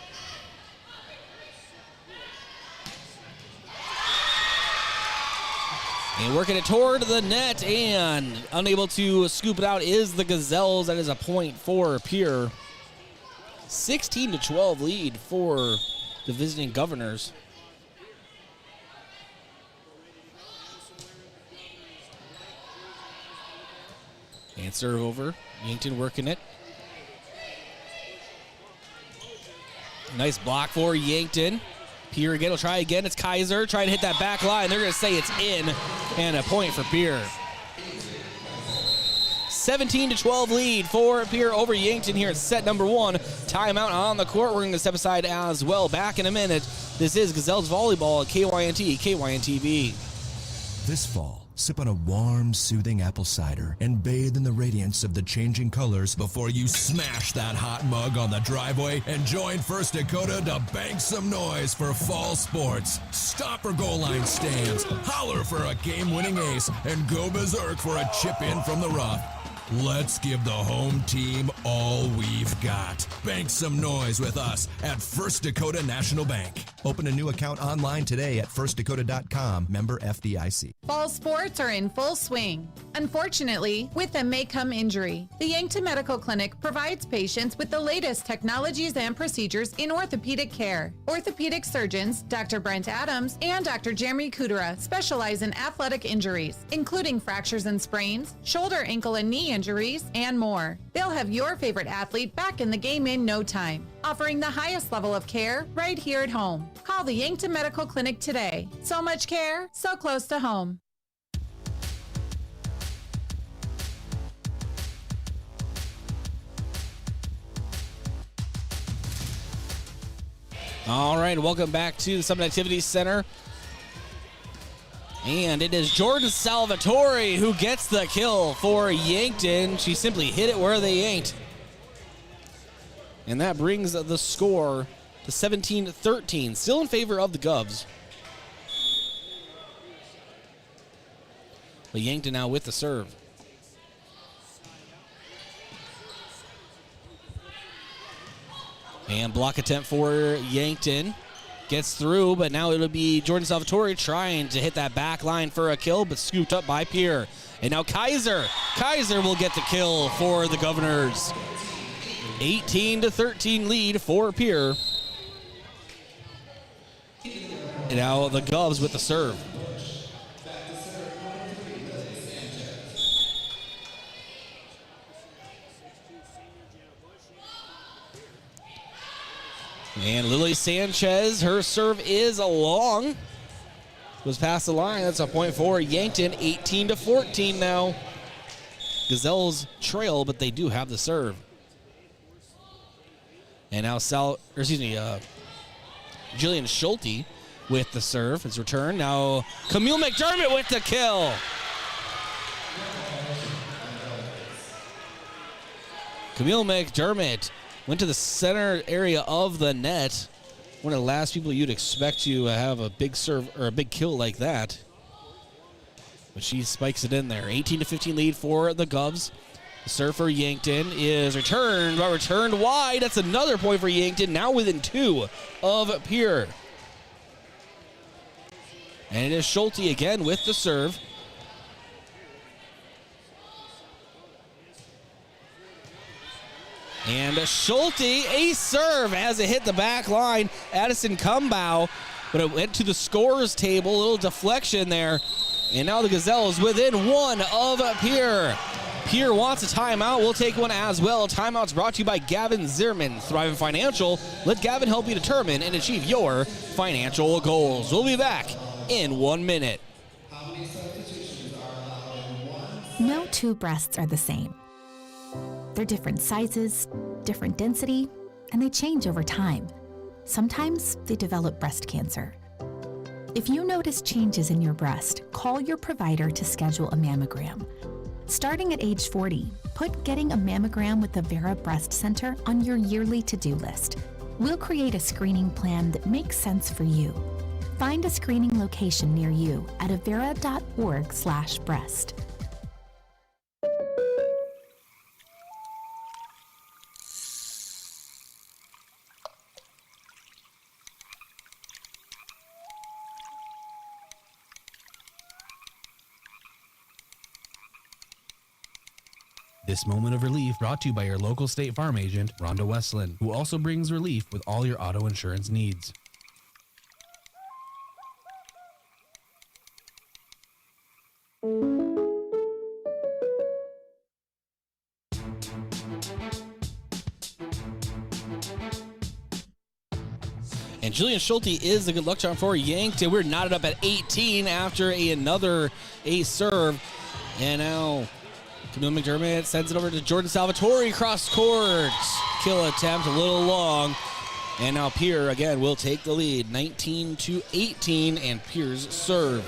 And working it toward the net, and unable to scoop it out is the Gazelles. That is a point for Pierre. 16-12 lead for the visiting Governors. And serve over. Yankton working it. Nice block for Yankton. Pierre again will try again. It's Kaiser trying to hit that back line. They're going to say it's in, and a point for Pierre. 17-12 lead for Pierre over Yankton here at set number 1. Timeout on the court. We're going to step aside as well. Back in a minute. This is Gazelles Volleyball at KYNT, KYNTV.
This fall, sip on a warm, soothing apple cider and bathe in the radiance of the changing colors before you smash that hot mug on the driveway and join First Dakota to bank some noise for fall sports. Stop for goal line stands, holler for a game-winning ace, and go berserk for a chip in from the rough. Let's give the home team all we've got. Bank some noise with us at First Dakota National Bank. Open a new account online today at firstdakota.com, member FDIC.
Fall sports are in full swing. Unfortunately, with them may come injury. The Yankton Medical Clinic provides patients with the latest technologies and procedures in orthopedic care. Orthopedic surgeons, Dr. Brent Adams and Dr. Jeremy Kudera, specialize in athletic injuries, including fractures and sprains, shoulder, ankle, and knee injuries, and more. They'll have your favorite athlete back in the game in no time, offering the highest level of care right here at home. Call the Yankton Medical Clinic today. So much care, so close to home.
All right, welcome back to the Summit Activities Center. And it is Jordan Salvatore who gets the kill for Yankton. She simply hit it where they ain't. And that brings the score to 17-13, still in favor of the Govs. But Yankton now with the serve. And block attempt for Yankton. Gets through, but now it'll be Jordan Salvatore trying to hit that back line for a kill, but scooped up by Pierre. And now Kaiser. Kaiser will get the kill for the Governors. 18-13 lead for Pierre. And now the Govs with the serve. And Lily Sanchez, her serve is long. Was past the line. That's a point for Yankton. 18-14 now. Gazelles trail, but they do have the serve. And now Jillian Schulte with the serve. His return. Now Camille Mcdermott with the kill. Camille Mcdermott went to the center area of the net. One of the last people you'd expect to have a big serve or a big kill like that. But she spikes it in there. 18-15 lead for the Govs. The serve for Yankton is returned, but returned wide. That's another point for Yankton, now within 2 of Pierre. And it is Schulte again with the serve. And Schulte, a serve as it hit the back line. Addison Kumbow, but it went to the scorer's table. A little deflection there. And now the Gazelles within 1 of Pierre. Pierre wants a timeout. We'll take one as well. Timeout's brought to you by Gavin Zimmerman, Thrivent Financial. Let Gavin help you determine and achieve your financial goals. We'll be back in 1 minute.
No two breasts are the same. They're different sizes, different density, and they change over time. Sometimes they develop breast cancer. If you notice changes in your breast, call your provider to schedule a mammogram. Starting at age 40, put getting a mammogram with the Vera Breast Center on your yearly to-do list. We'll create a screening plan that makes sense for you. Find a screening location near you at avera.org/breast.
This moment of relief brought to you by your local State Farm agent, Rhonda Westland, who also brings relief with all your auto insurance needs.
And Julian Schulte is the good luck charm for Yankton. We're knotted up at 18 after another ace serve. And now Camille Mcdermott sends it over to Jordan Salvatore cross court. Kill attempt a little long. And now Pierre again will take the lead, 19-18, and Pierre's serve.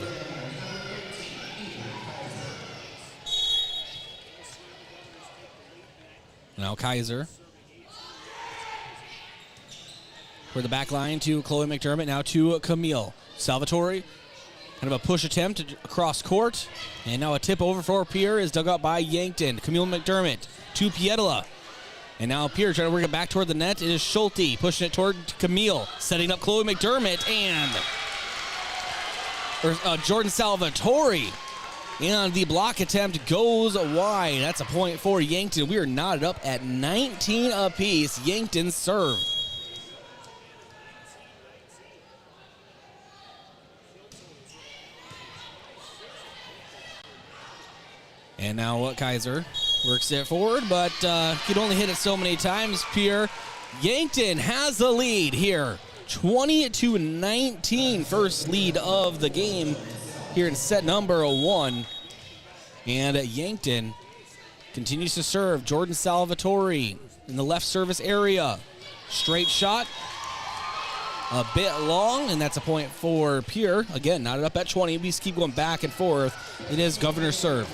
Now Kaiser. For the back line to Chloe Mcdermott, now to Camille. Salvatore, kind of a push attempt across court. And now a tip over for Pierre is dug up by Yankton. Camille Mcdermott to Pietola. And now Pierre trying to work it back toward the net. It is Schulte pushing it toward Camille. Setting up Chloe Mcdermott and Jordan Salvatore. And the block attempt goes wide. That's a point for Yankton. We are knotted up at 19 apiece. Yankton serve. And now Kaiser works it forward, but could only hit it so many times. Pierre, Yankton has the lead here. 20-19, first lead of the game here in set number 1. And Yankton continues to serve. Jordan Salvatore in the left service area. Straight shot. A bit long, and that's a point for Pierre. Again, knotted up at 20. We just keep going back and forth. It is Governor's serve.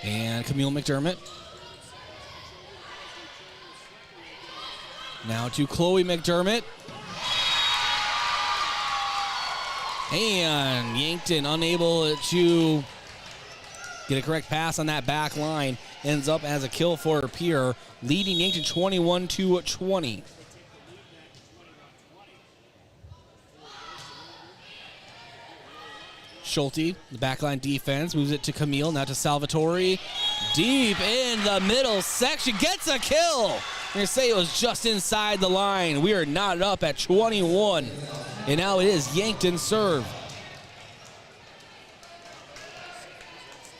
And Camille Mcdermott. Now to Chloe Mcdermott. And Yankton unable to get a correct pass on that back line. Ends up as a kill for Pierre, leading Yankton 21-20. Schulte, the backline defense, moves it to Camille, now to Salvatore. Deep in the middle section, gets a kill. I'm going to say it was just inside the line. We are knotted up at 21. And now it is Yankton serve.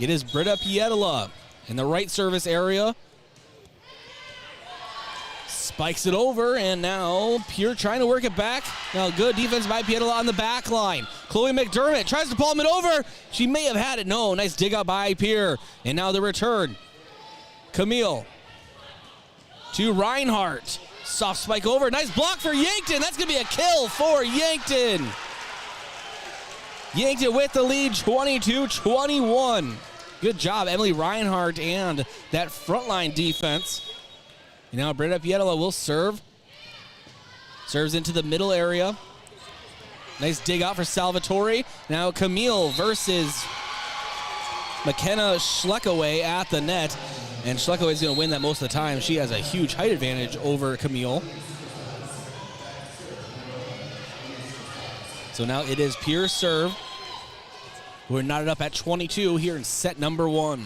It is Britta Pietola in the right service area. Spikes it over, and now Pierre trying to work it back. Now good defense by Pietola on the back line. Chloe Mcdermott tries to palm it over. She may have had it. No, nice dig out by Pierre. And now the return. Camille to Reinhardt. Soft spike over. Nice block for Yankton. That's going to be a kill for Yankton. Yankton with the lead, 22-21. Good job, Emily Reinhardt, and that frontline defense. And now Britta Pietola will serve. Serves into the middle area. Nice dig out for Salvatore. Now Camille versus McKenna Schleckaway at the net. And Schleckaway is going to win that most of the time. She has a huge height advantage over Camille. So now it is Pierre's serve. We're knotted up at 22 here in set number 1.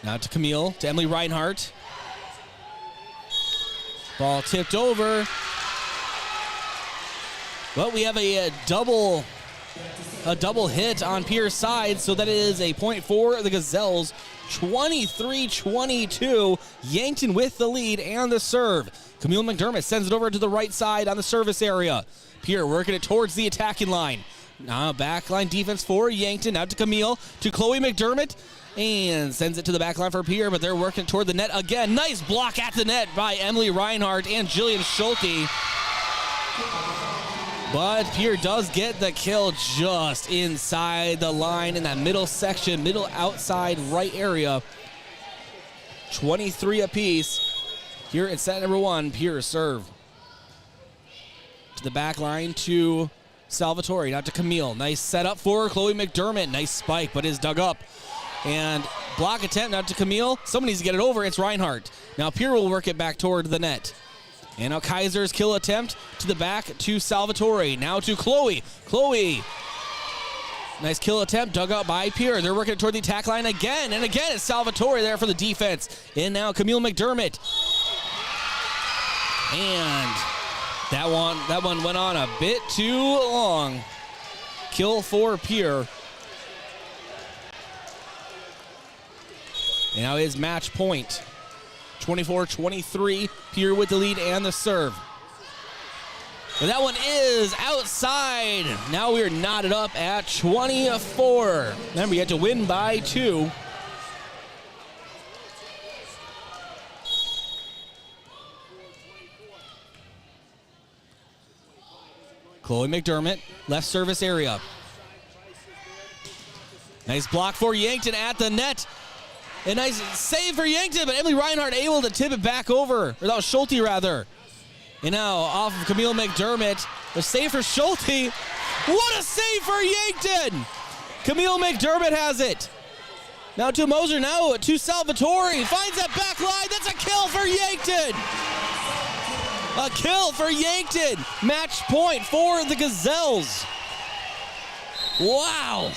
Now to Camille, to Emily Reinhardt. Ball tipped over. But we have a double hit on Pierre's side, so that is a point for the Gazelles. 23-22. Yankton with the lead and the serve. Camille Mcdermott sends it over to the right side on the service area. Pierre working it towards the attacking line. Now backline defense for Yankton. Out to Camille, to Chloe Mcdermott, and sends it to the back line for Pierre, but they're working toward the net again. Nice block at the net by Emily Reinhardt and Jillian Schulte. But Pierre does get the kill just inside the line in that middle section, middle outside right area. 23 apiece. Here in set number 1, Pierre serve. To the back line to Salvatore, now to Camille. Nice setup for Chloe Mcdermott. Nice spike, but is dug up. And block attempt now to Camille. Someone needs to get it over. It's Reinhardt. Now Pierre will work it back toward the net. And now Kaiser's kill attempt to the back to Salvatore. Now to Chloe. Chloe. Nice kill attempt dug out by Pierre. They're working it toward the attack line again. And again, it's Salvatore there for the defense. And now Camille Mcdermott. And that one went on a bit too long. Kill for Pierre. And now is match point. 24-23. Pierre with the lead and the serve. But that one is outside. Now we're knotted up at 24. Remember, you have to win by 2. Chloe Mcdermott, left service area. Nice block for Yankton at the net. A nice save for Yankton, but Emily Reinhardt able to tip it back over. Or that was Schulte, rather. And now off of Camille Mcdermott. The save for Schulte. What a save for Yankton! Camille Mcdermott has it. Now to Moser, now to Salvatore. Finds that back line. That's a kill for Yankton. A kill for Yankton. Match point for the Gazelles. Wow.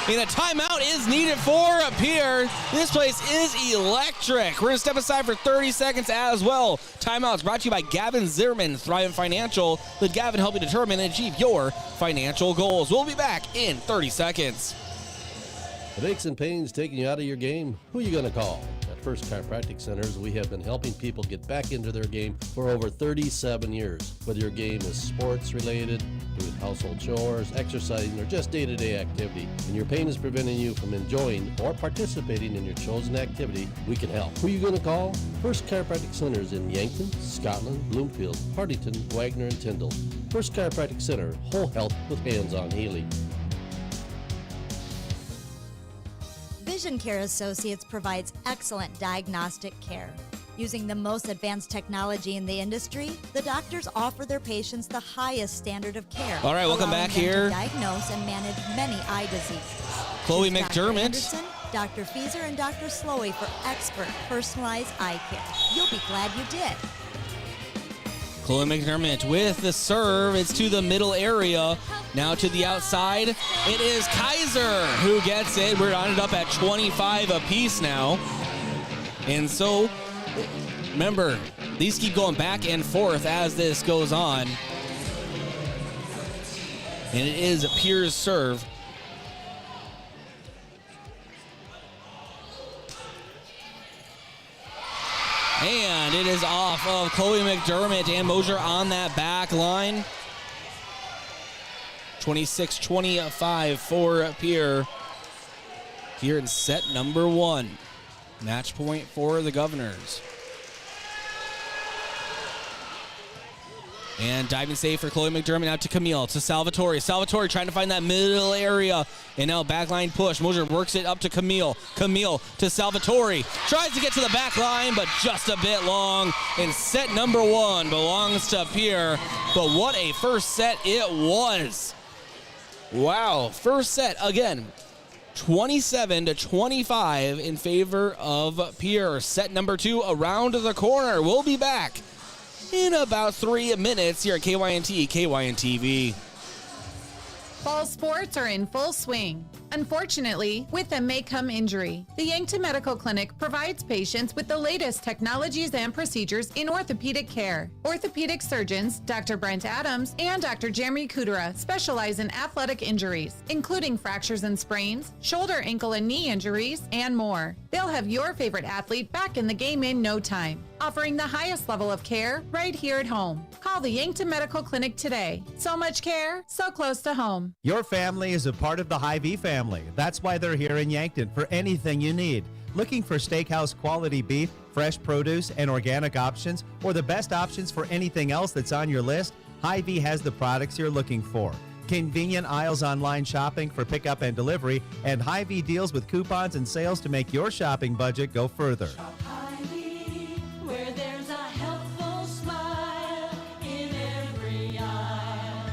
And a timeout is needed for Pierre. This place is electric. We're going to step aside for 30 seconds as well. Timeouts brought to you by Gavin Zimmerman, Thrivent Financial. Let Gavin help you determine and achieve your financial goals. We'll be back in 30 seconds.
The aches and pains taking you out of your game? Who are you going to call? At First Chiropractic Centers, we have been helping people get back into their game for over 37 years. Whether your game is sports related, doing household chores, exercising, or just day-to-day activity, and your pain is preventing you from enjoying or participating in your chosen activity, we can help. Who are you going to call? First Chiropractic Centers in Yankton, Scotland, Bloomfield, Hartington, Wagner, and Tyndall. First Chiropractic Center, whole health with hands-on healing.
Vision Care Associates provides excellent diagnostic care. Using the most advanced technology in the industry, the doctors offer their patients the highest standard of care.
All right, welcome back here.
To diagnose and manage many eye diseases.
Chloe
Choose Dr.
Mcdermott.
Anderson, Dr. Fieser, and Dr. Slowey for expert personalized eye care. You'll be glad you did.
Chloe Mcdermott with the serve. It's to the middle area. Now to the outside. It is Kaiser who gets it. We're on it up at 25 apiece now. And so, remember, these keep going back and forth as this goes on. And it is Pierre's serve. And it is off of Chloe Mcdermott and Moser on that back line. 26-25 for Pierre here in set number 1. Match point for the Governors. And diving save for Chloe McDermott out to Camille, to Salvatore. Salvatore trying to find that middle area. And now backline push. Mosier works it up to Camille. Camille to Salvatore. Tries to get to the back line, but just a bit long. And set number 1 belongs to Pierre. But what a first set it was. Wow. First set, again, 27-25 in favor of Pierre. Set number 2 around the corner. We'll be back in about 3 minutes here at KYNT, KYNTV.
Fall sports are in full swing. Unfortunately, with them may come injury. The Yankton Medical Clinic provides patients with the latest technologies and procedures in orthopedic care. Orthopedic surgeons, Dr. Brent Adams and Dr. Jeremy Kudera, specialize in athletic injuries, including fractures and sprains, shoulder, ankle, and knee injuries, and more. They'll have your favorite athlete back in the game in no time, offering the highest level of care right here at home. Call the Yankton Medical Clinic today. So much care, so close to home.
Your family is a part of the Hy-Vee family. That's why they're here in Yankton for anything you need. Looking for steakhouse quality beef, fresh produce, and organic options, or the best options for anything else that's on your list? Hy-Vee has the products you're looking for. Convenient aisles online shopping for pickup and delivery, and Hy-Vee deals with coupons and sales to make your shopping budget go further.
Where there's a helpful smile in every aisle.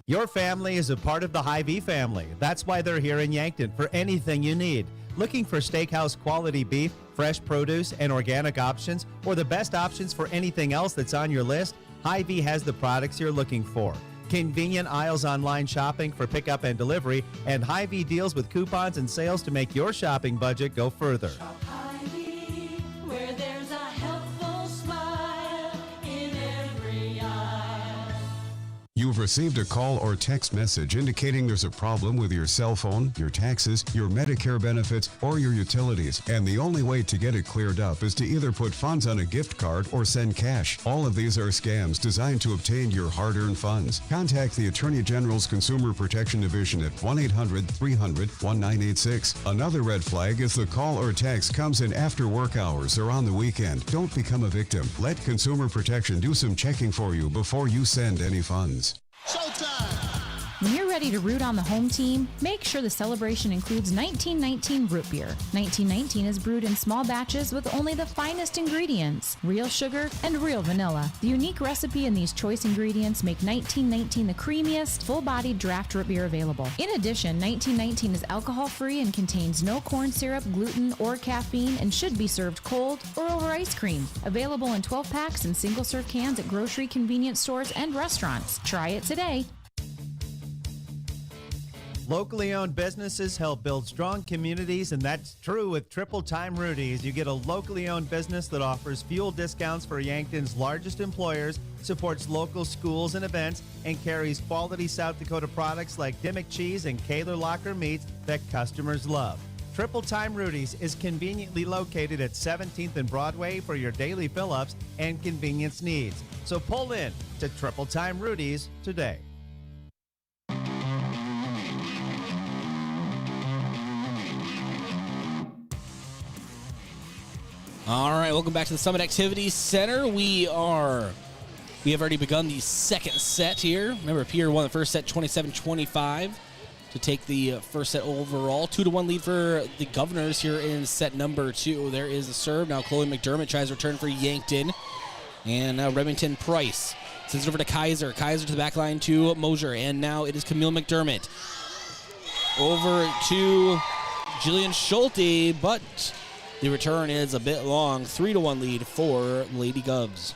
Your family is a part of the Hy-Vee family. That's why they're here in Yankton for anything you need. Looking for steakhouse quality beef, fresh produce, and organic options, or the best options for anything else that's on your list? Hy-Vee has the products you're looking for. Convenient aisles online shopping for pickup and delivery, and Hy-Vee deals with coupons and sales to make your shopping budget go further.
Where there's a helpful smile in every aisle.
You've received a call or text message indicating there's a problem with your cell phone, your taxes, your Medicare benefits, or your utilities. And the only way to get it cleared up is to either put funds on a gift card or send cash. All of these are scams designed to obtain your hard-earned funds. Contact the Attorney General's Consumer Protection Division at 1-800-300-1986. Another red flag is the call or text comes in after work hours or on the weekend. Don't become a victim. Let Consumer Protection do some checking for you before you send any funds.
When you're ready to root on the home team, make sure the celebration includes 1919 root beer. 1919 is brewed in small batches with only the finest ingredients, real sugar and real vanilla. The unique recipe and these choice ingredients make 1919 the creamiest, full-bodied draft root beer available. In addition, 1919 is alcohol-free and contains no corn syrup, gluten, or caffeine and should be served cold or over ice cream. Available in 12 packs and single-serve cans at grocery, convenience stores, and restaurants. Try it today.
Locally owned businesses help build strong communities, and that's true with Triple Time Rudy's. You get a locally owned business that offers fuel discounts for Yankton's largest employers, supports local schools and events, and carries quality South Dakota products like Dimmock cheese and Kaler Locker meats that customers love. Triple Time Rudy's is conveniently located at 17th and Broadway for your daily fill-ups and convenience needs. So pull in to Triple Time Rudy's today.
All right, welcome back to the Summit Activities Center. We have already begun the second set here. Remember, Pierre won the first set 27-25 to take the first set overall. 2-1 lead for the Governors here in set number 2. There is a serve. Now Chloe McDermott tries to return for Yankton. And now Remington Price sends it over to Kaiser. Kaiser to the back line to Mosier. And now it is Camille McDermott. Over to Jillian Schulte, but the return is a bit long. 3-1 lead for Lady Govs.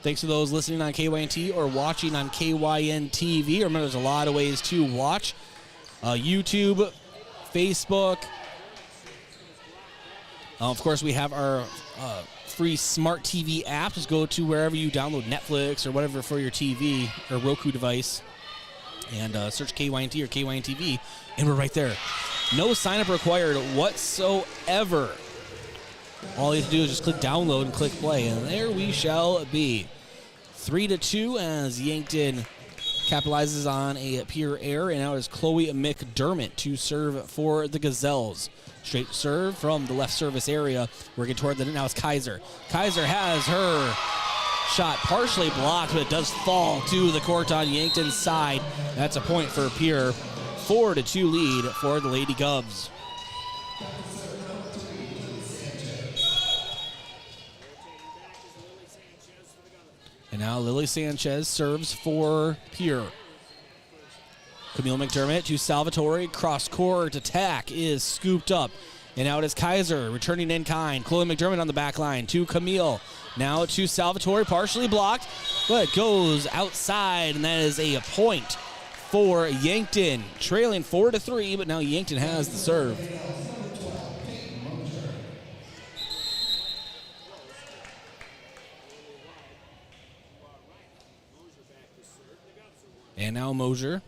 Thanks to those listening on KYNT or watching on KYN-TV. Remember, there's a lot of ways to watch. YouTube, Facebook. Of course, we have our free smart TV app. Just go to wherever you download Netflix or whatever for your TV or Roku device and search KYNT or KYN-TV, and we're right there. No sign-up required whatsoever. All you have to do is just click download and click play, and there we shall be. 3-2 as Yankton capitalizes on a Pierre error, and now is Chloe McDermott to serve for the Gazelles. Straight serve from the left service area. Working toward the net. Now it's Kaiser. Kaiser has her shot partially blocked, but it does fall to the court on Yankton's side. That's a point for Pierre. 4-2 lead for the Lady Govs. And now Lily Sanchez serves for Pierre. Camille Mcdermott to Salvatore. Cross-court attack is scooped up. And now it is Kaiser returning in kind. Chloe McDermott on the back line to Camille. Now to Salvatore, partially blocked, but goes outside, and that is a point for Yankton. Trailing 4-3, but now Yankton has the serve. And now Mosier.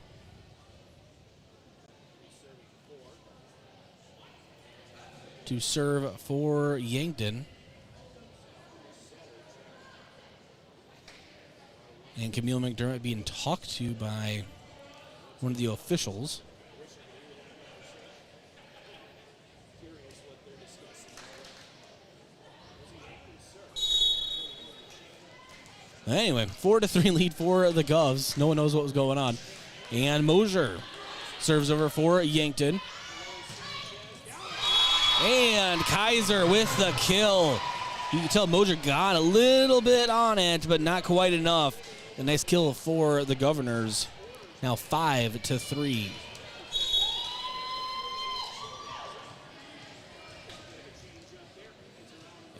To serve for Yankton. And Camille McDermott being talked to by one of the officials. Anyway, 4-3 lead for the Govs. No one knows what was going on. And Mosier serves over for Yankton. And Kaiser with the kill. You can tell Mosier got a little bit on it, but not quite enough. A nice kill for the Governors. Now 5-3.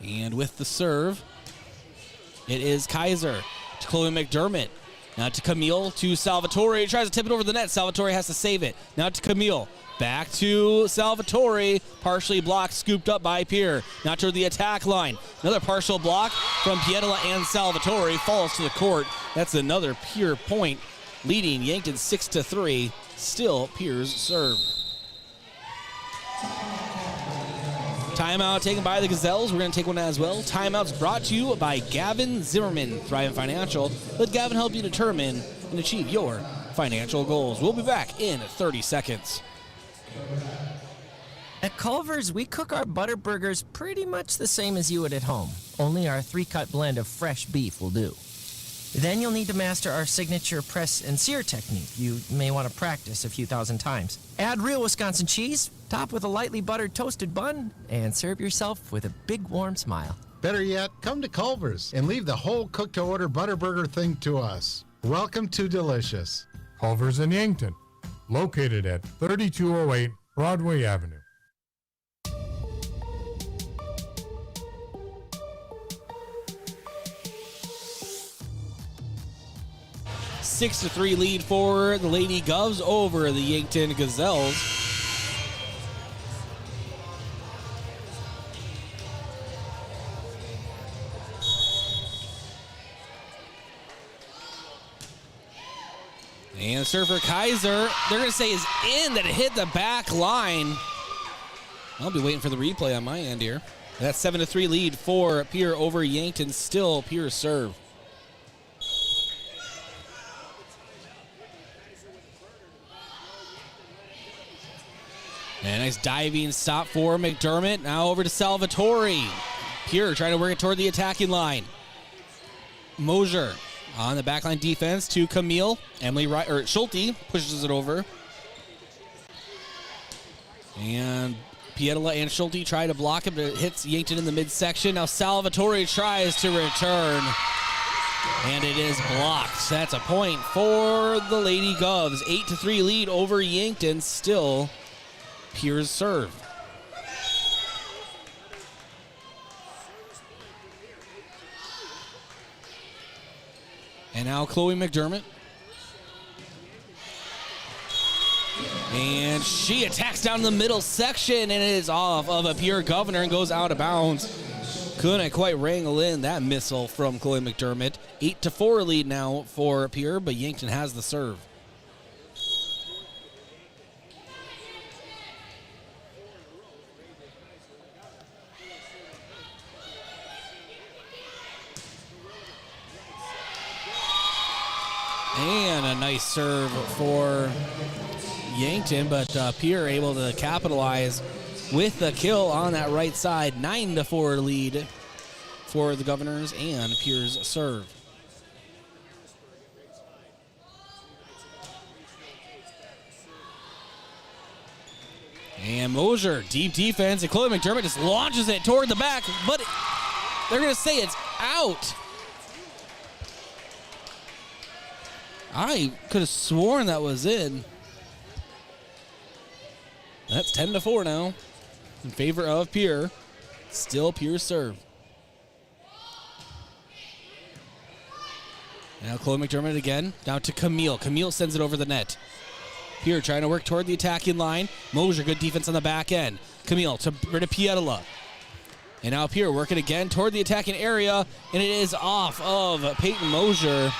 And with the serve, it is Kaiser to Chloe McDermott. Now to Camille, to Salvatore. He tries to tip it over the net. Salvatore has to save it. Now to Camille. Back to Salvatore. Partially blocked, scooped up by Pierre. Now toward the attack line. Another partial block from Pietola and Salvatore. Falls to the court. That's another Pierre point, leading Yankton 6-3. Still Pierre's serve. Timeout taken by the Gazelles. We're going to take one as well. Timeouts brought to you by Gavin Zimmerman, Thrivent Financial. Let Gavin help you determine and achieve your financial goals. We'll be back in 30 seconds.
At Culver's, we cook our butter burgers pretty much the same as you would at home. Only our 3-cut blend of fresh beef will do. Then you'll need to master our signature press and sear technique. You may want to practice a few thousand times. Add real Wisconsin cheese, top with a lightly buttered toasted bun, and serve yourself with a big warm smile.
Better yet, come to Culver's and leave the whole cook-to-order butter burger thing to us. Welcome to Delicious.
Culver's in Yankton, located at 3208 Broadway Avenue.
6-3 lead for the Lady Govs over the Yankton Gazelles. And server Kaiser, they're going to say is in, that it hit the back line. I'll be waiting for the replay on my end here. That's 7-3 lead for Pierre over Yankton. Still Pierre's serve. And a nice diving stop for McDermott. Now over to Salvatore. Pierre trying to work it toward the attacking line. Mosier on the backline defense to Camille. Schulte pushes it over. And Pietola and Schulte try to block him, but it hits Yankton in the midsection. Now Salvatore tries to return. And it is blocked. That's a point for the Lady Govs. 8-3 lead over Yankton. Still Pierre's serve. And now Chloe McDermott. And she attacks down the middle section, and it is off of a Pierre Governor and goes out of bounds. Couldn't quite wrangle in that missile from Chloe McDermott. 8-4 lead now for Pierre, but Yankton has the serve. And a nice serve for Yankton, but Pierre able to capitalize with the kill on that right side. 9-4 lead for the Governors and Pierre's serve. And Mosier, deep defense, and Chloe McDermott just launches it toward the back, but they're going to say it's out. I could have sworn that was in. That's 10-4 now in favor of Pierre. Still Pierre's serve. Now Chloe McDermott again, down to Camille. Camille sends it over the net. Pierre trying to work toward the attacking line. Mosier, good defense on the back end. Camille to Britta Pietola. And now Pierre working again toward the attacking area, and it is off of Peyton Mosier.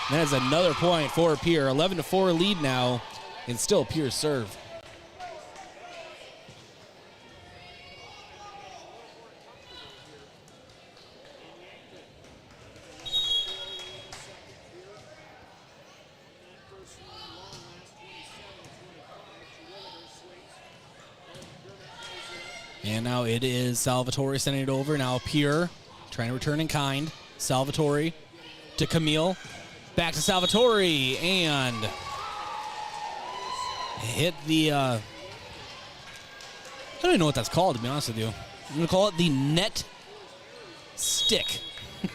That is another point for Pierre. 11-4 lead now, and still Pierre's serve. And now it is Salvatore sending it over. Now Pierre trying to return in kind. Salvatore to Camille. Back to Salvatore. And hit the... I don't even know what that's called, to be honest with you. I'm going to call it the net stick.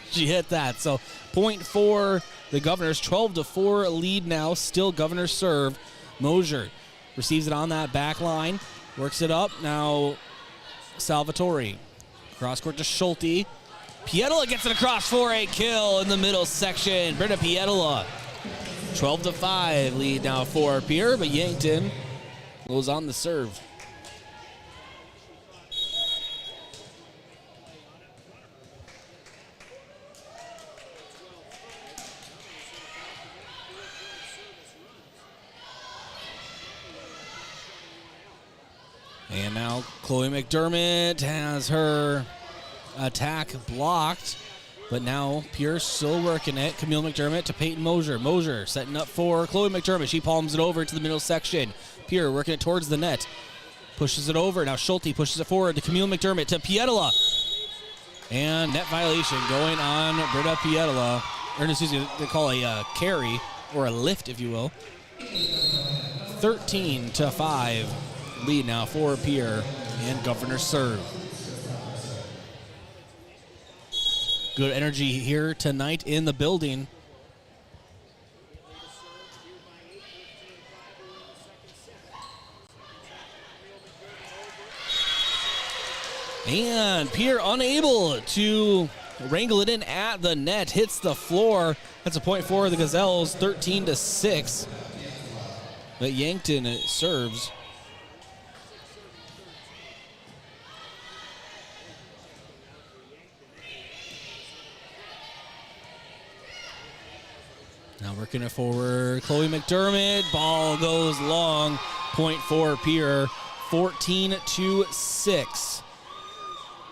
She hit that. So point for the Governors. 12-4 lead now. Still Governors serve. Mosier receives it on that back line. Works it up. Now... Salvatore. Cross court to Schulte. Pietola gets it across for a kill in the middle section. Britta Pietola. 12-5 lead now for Pierre, but Yankton goes on the serve. And now Chloe McDermott has her attack blocked, but now Pierce still working it. Camille McDermott to Peyton Mosier. Mosier setting up for Chloe McDermott. She palms it over to the middle section. Pierre working it towards the net. Pushes it over. Now Schulte pushes it forward to Camille McDermott to Pietola. And net violation going on Britta Pietola. Or excuse me, they call a carry or a lift, if you will. 13-5. Lead now for Pierre and Governor serve. Good energy here tonight in the building. And Pierre unable to wrangle it in at the net, hits the floor. That's a point for the Gazelles, 13-6. But Yankton serves. Now working it forward, Chloe McDermott. Ball goes long. Point for Pierre, 14-6.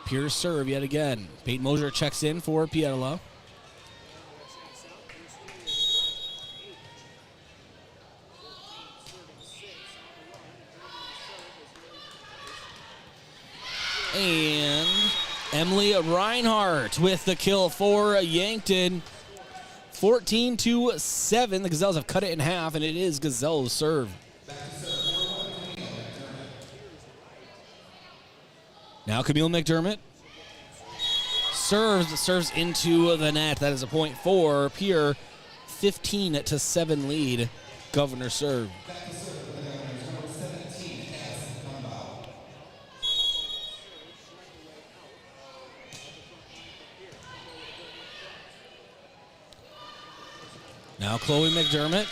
Pierre's serve yet again. Peyton Mosier checks in for Pietola. And Emily Reinhardt with the kill for Yankton. 14-7. The Gazelles have cut it in half, and it is Gazelles serve. Now Camille McDermott serves into the net. That is a point for Pierre. 15-7 lead. Governor serve. Now Chloe McDermott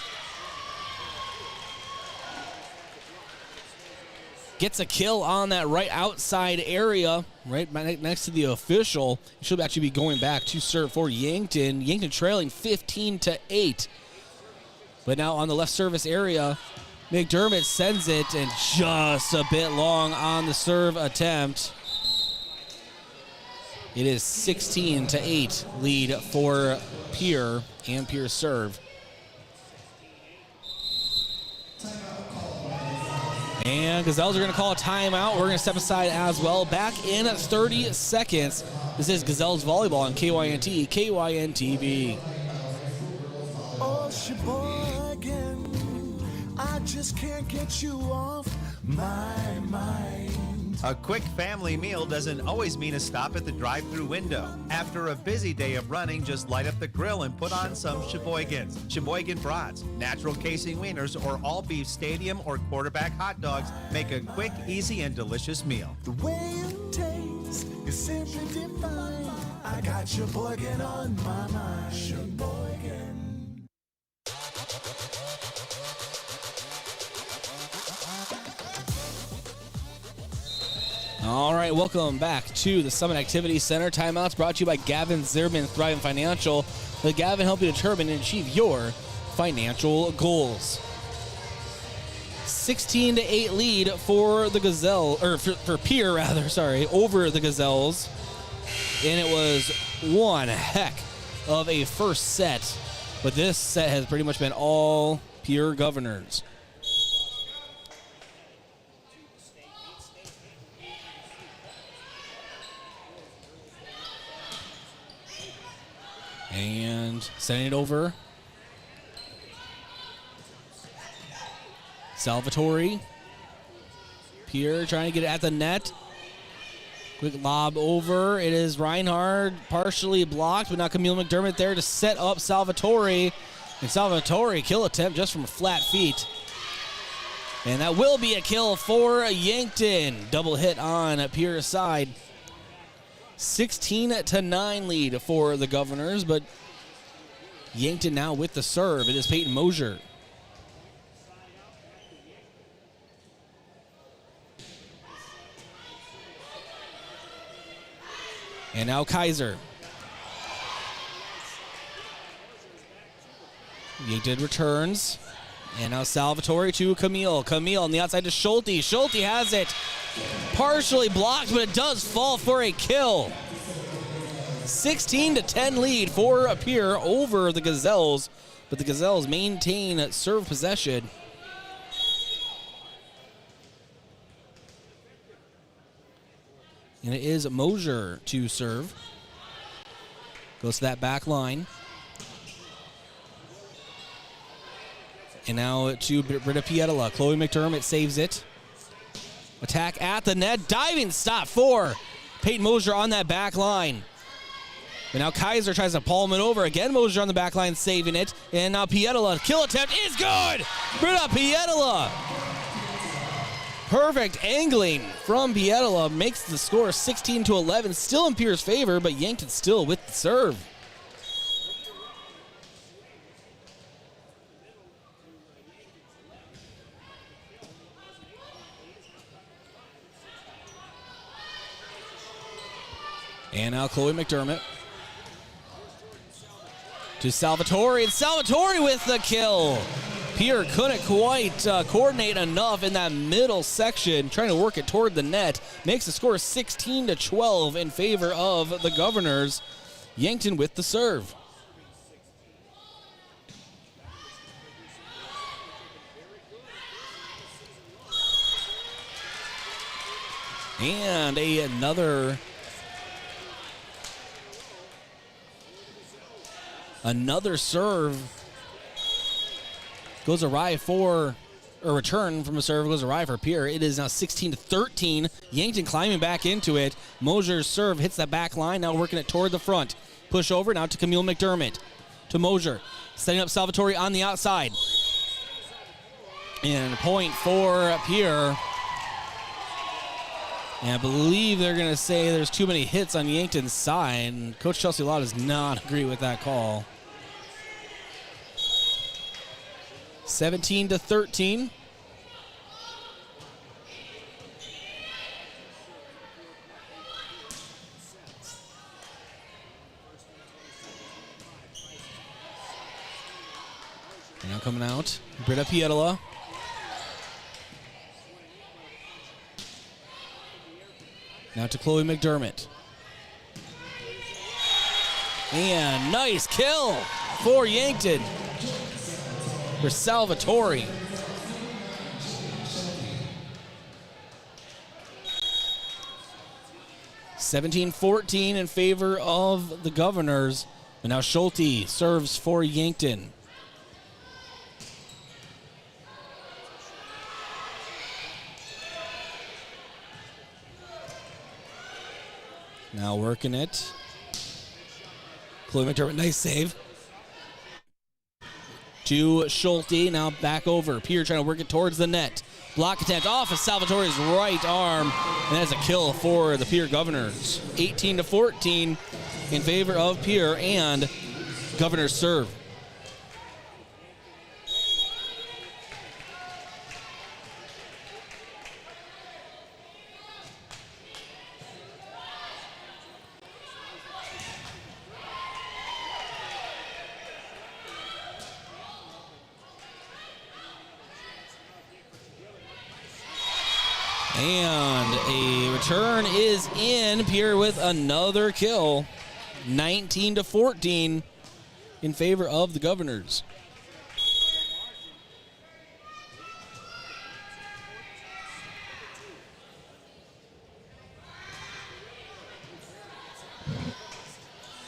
gets a kill on that right outside area, right next to the official. She'll actually be going back to serve for Yankton. Yankton trailing 15-8. But now on the left service area, McDermott sends it, and just a bit long on the serve attempt. It is 16-8 lead for Pierre and Pierre's serve. And Gazelles are going to call a timeout. We're going to step aside as well. Back in 30 seconds. This is Gazelles volleyball on KYNT, KYN-TV.
Oh, Sheboygan, I just can't get you off my mind.
A quick family meal doesn't always mean a stop at the drive-thru window. After a busy day of running, just light up the grill and put on some Sheboygans. Sheboygan brats, natural casing wieners, or all-beef stadium or quarterback hot dogs make a quick, easy, and delicious meal.
The way you taste is simply divine. I got Sheboygan on my mind. Sheboygan.
All right, welcome back to the Summit Activity Center. Timeouts brought to you by Gavin Zimmerman, Thriving Financial. Let Gavin help you determine and achieve your financial goals. 16-8 lead for the Gazelle, or for Pierre rather, sorry, over the Gazelles. And it was one heck of a first set. But this set has pretty much been all Pierre Governors. And sending it over. Salvatore. Pierre trying to get it at the net. Quick lob over. It is Reinhard, partially blocked, but now Camille Mcdermott there to set up Salvatore. And Salvatore, kill attempt just from flat feet. And that will be a kill for Yankton. Double hit on Pierre's side. 16-9 lead for the Governors, but Yankton now with the serve. It is Peyton Mosier. And now Kaiser. Yankton returns. And now Salvatore to Camille. Camille on the outside to Schulte. Schulte has it. Partially blocked, but it does fall for a kill. 16-10 lead for Pierre over the Gazelles, but the Gazelles maintain serve possession. And it is Mosier to serve. Goes to that back line. And now to Britta Pietola. Chloe McDermott saves it. Attack at the net. Diving stop for Peyton Mosier on that back line. But now Kaiser tries to palm it over. Again, Mosier on the back line saving it. And now Pietola. Kill attempt is good. Britta Pietola. Perfect angling from Pietola makes the score 16-11. Still in Pierre's favor, but Yankton still with the serve. And now Chloe McDermott to Salvatore, and Salvatore with the kill. Pierre couldn't quite coordinate enough in that middle section, trying to work it toward the net. Makes the score 16-12 in favor of the Governors. Yankton with the serve. And another serve goes awry for a return from a serve goes awry for Pierre. It is now 16-13. Yankton climbing back into it. Mosier's serve hits that back line, now working it toward the front. Push over now to Camille McDermott. To Mosier, setting up Salvatore on the outside. And a point for Pierre. And I believe they're going to say there's too many hits on Yankton's side. And Coach Chelsea Law does not agree with that call. 17-13. And now coming out, Britta Pietola. Now to Chloe McDermott. And nice kill for Yankton. For Salvatore. 17-14 in favor of the Governors. And now Schulte serves for Yankton. Now working it. Chloe McDermott, nice save. To Schulte, now back over. Pierre trying to work it towards the net. Block attempt off of Salvatore's right arm. And that's a kill for the Pierre Governors. 18-14 in favor of Pierre and Governors serve. And a return is in. Pierre with another kill. 19-14 in favor of the Governors.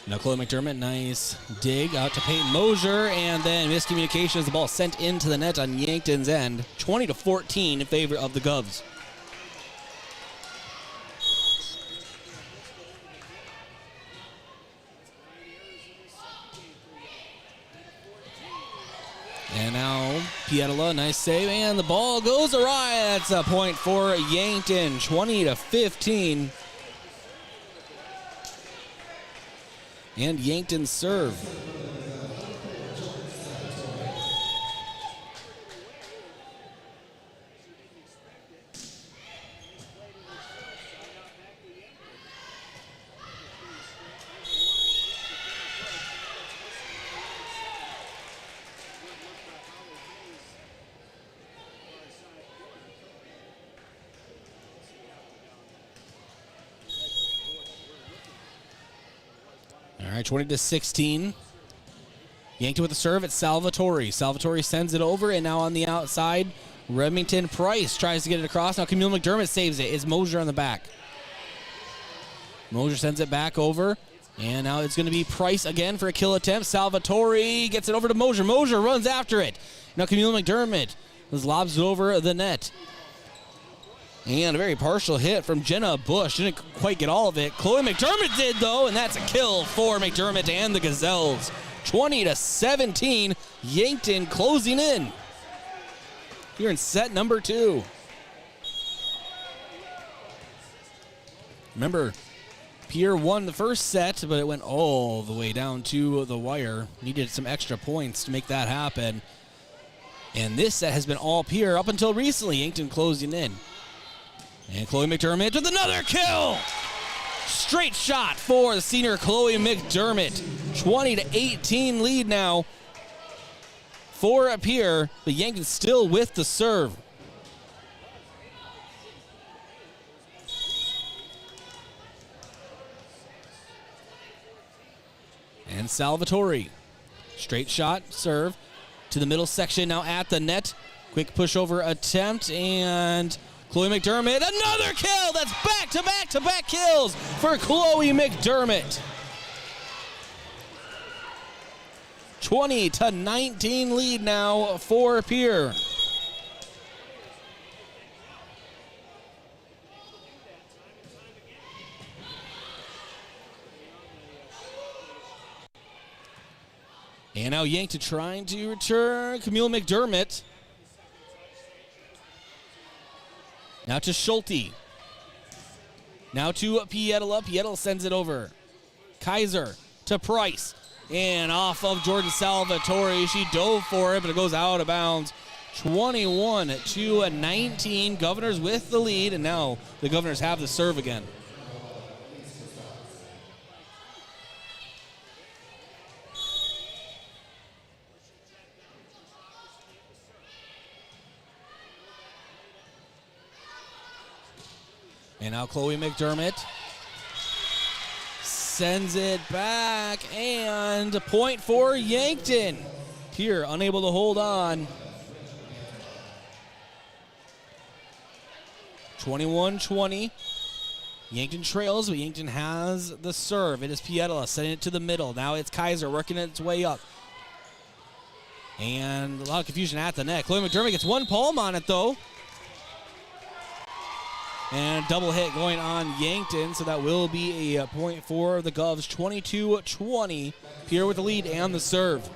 Now Chloe McDermott, nice dig out to Peyton Mosier, and then miscommunication as the ball sent into the net on Yankton's end. 20-14 in favor of the Govs. And now Pietola, nice save, and the ball goes awry. That's a point for Yankton, 20-15. And Yankton serve. All right, 20-16. Yankton with the serve at Salvatore. Salvatore sends it over, and now on the outside, Remington Price tries to get it across. Now Camille McDermott saves it. It's Mosier on the back. Mosier sends it back over, and now it's going to be Price again for a kill attempt. Salvatore gets it over to Mosier. Mosier runs after it. Now Camille McDermott lobs it over the net. And a very partial hit from Jenna Bush. Didn't quite get all of it. Chloe McDermott did, though, and that's a kill for McDermott and the Gazelles. 20-17. Yankton closing in. Here in set number 2. Remember, Pierre won the first set, but it went all the way down to the wire. Needed some extra points to make that happen. And this set has been all Pierre up until recently. Yankton closing in. And Chloe McDermott with another kill. Straight shot for the senior Chloe McDermott. 20-18 lead now for Pierre, but Yankton still with the serve. And Salvatore. Straight shot, serve to the middle section now at the net. Quick pushover attempt, and Chloe McDermott, another kill! That's back-to-back-to-back kills for Chloe McDermott. 20-19 lead now for Pierre. And now Yankton trying to return. Camille McDermott. Now to Schulte. Now to Pietola. Pietola sends it over. Kaiser to Price. And off of Jordan Salvatore. She dove for it, but it goes out of bounds. 21-19. Governors with the lead, and now the Governors have the serve again. And now Chloe McDermott sends it back, and a point for Yankton. Pierre unable to hold on. 21-20. Yankton trails, but Yankton has the serve. It is Pietala sending it to the middle. Now it's Kaiser working its way up. And a lot of confusion at the net. Chloe McDermott gets one palm on it, though. And double hit going on Yankton, so that will be a point for the Govs. 22-20. Pierre with the lead and the serve.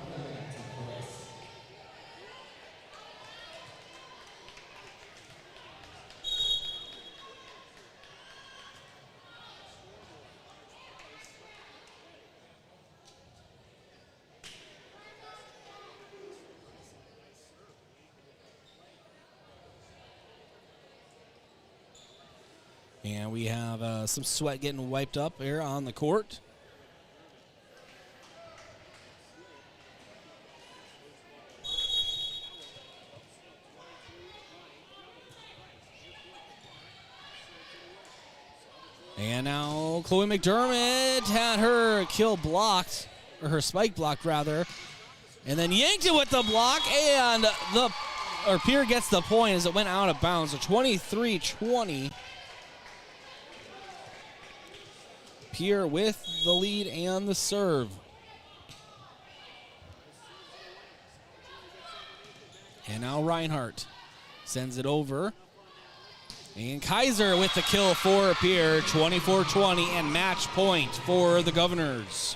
And we have some sweat getting wiped up here on the court. And now Chloe McDermott had her kill blocked, or her spike blocked rather. And then Yankton with the block, and Pierre gets the point as it went out of bounds. So 23-20. Pierre with the lead and the serve. And now Reinhardt sends it over. And Kaiser with the kill for Pierre. 24-20 and match point for the Governors.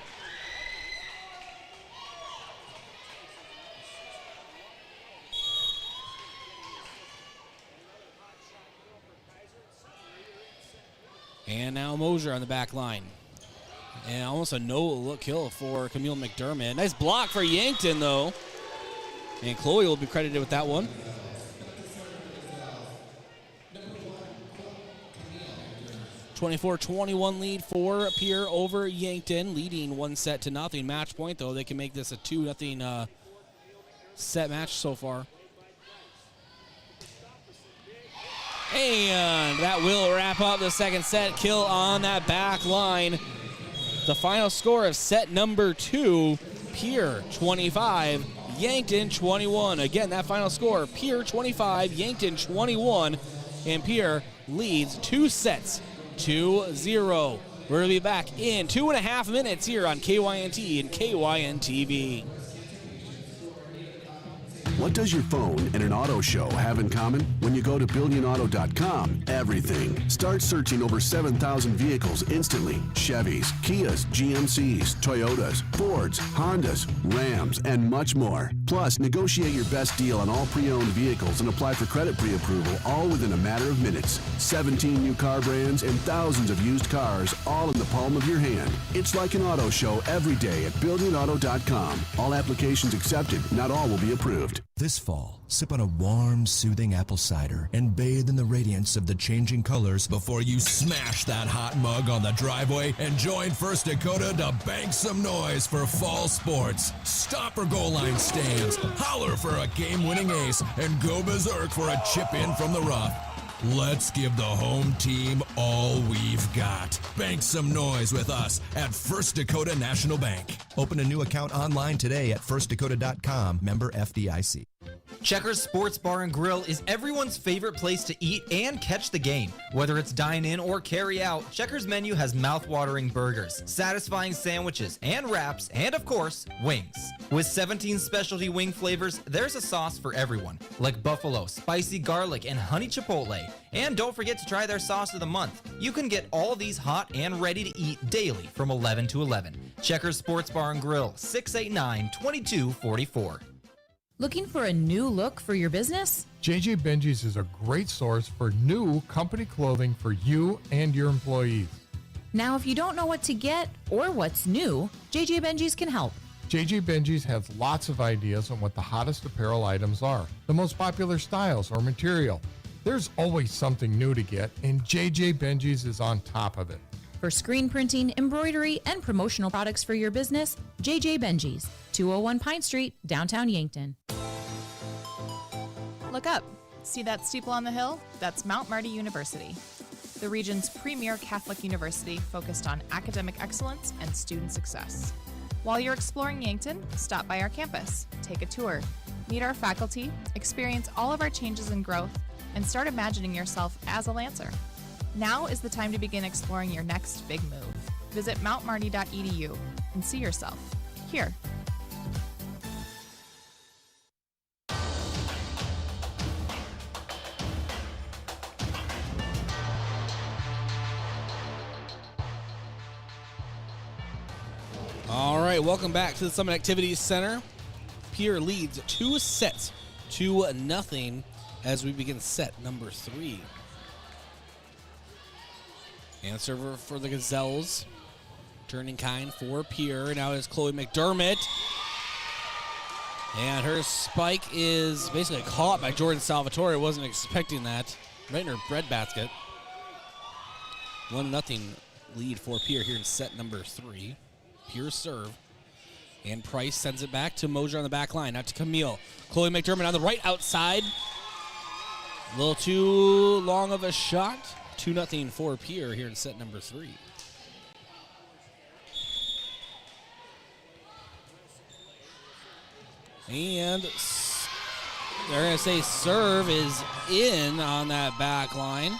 And now Mosier on the back line. And almost a no-look kill for Camille McDermott. Nice block for Yankton, though. And Chloe will be credited with that one. (24-21) lead for Pierre over Yankton, leading 1-0. Match point, though. They can make this a 2-0 set match so far. And that will wrap up the second set. Kill on that back line. The final score of set number 2, Pierre 25, Yankton 21. Again, that final score, Pierre 25, Yankton 21. And Pierre leads 2 sets, 2-0. We're going to be back in 2.5 minutes here on KYNT and KYNTV.
What does your phone and an auto show have in common? When you go to BillionAuto.com, everything. Start searching over 7,000 vehicles instantly. Chevys, Kias, GMCs, Toyotas, Fords, Hondas, Rams, and much more. Plus, negotiate your best deal on all pre-owned vehicles and apply for credit pre-approval all within a matter of minutes. 17 new car brands and thousands of used cars all in the palm of your hand. It's like an auto show every day at BillionAuto.com. All applications accepted. Not all will be approved.
This fall, sip on a warm, soothing apple cider and bathe in the radiance of the changing colors before you smash that hot mug on the driveway and join First Dakota to bank some noise for fall sports. Stop for goal line stands, holler for a game-winning ace, and go berserk for a chip in from the rough. Let's give the home team all we've got. Bank some noise with us at First Dakota National Bank.
Open a new account online today at firstdakota.com, member FDIC.
Checkers Sports Bar and Grill is everyone's favorite place to eat and catch the game. Whether it's dine in or carry out, Checkers menu has mouth-watering burgers, satisfying sandwiches, and wraps, and of course, wings. With 17 specialty wing flavors, there's a sauce for everyone, like buffalo, spicy garlic, and honey chipotle. And don't forget to try their sauce of the month. You can get all these hot and ready to eat daily from 11 to 11. Checkers Sports Bar and Grill, 689-2244.
Looking for a new look for your business?
JJ Benji's is a great source for new company clothing for you and your employees.
Now, if you don't know what to get or what's new, JJ Benji's can help.
JJ Benji's has lots of ideas on what the hottest apparel items are, the most popular styles or material. There's always something new to get, and JJ Benji's is on top of it.
For screen printing, embroidery, and promotional products for your business, JJ Benji's, 201 Pine Street, downtown Yankton.
Look up. See that steeple on the hill? That's Mount Marty University, the region's premier Catholic university focused on academic excellence and student success. While you're exploring Yankton, stop by our campus, take a tour, meet our faculty, experience all of our changes and growth, and start imagining yourself as a Lancer. Now is the time to begin exploring your next big move. Visit mountmarty.edu and see yourself here.
All right, welcome back to the Summit Activities Center. Pierre leads 2 sets to 0 as we begin set number 3. And server for the Gazelles. Turning kind for Pierre. Now is Chloe Mcdermott. And her spike is basically caught by Jordan Salvatore. Wasn't expecting that. Right in her breadbasket. 1-0 lead for Pierre here in set number 3. Pierre serve. And Price sends it back to Mosier on the back line. Out to Camille. Chloe Mcdermott on the right outside. A little too long of a shot. 2-0 for Pierre here in set number 3. And they're going to say serve is in on that back line.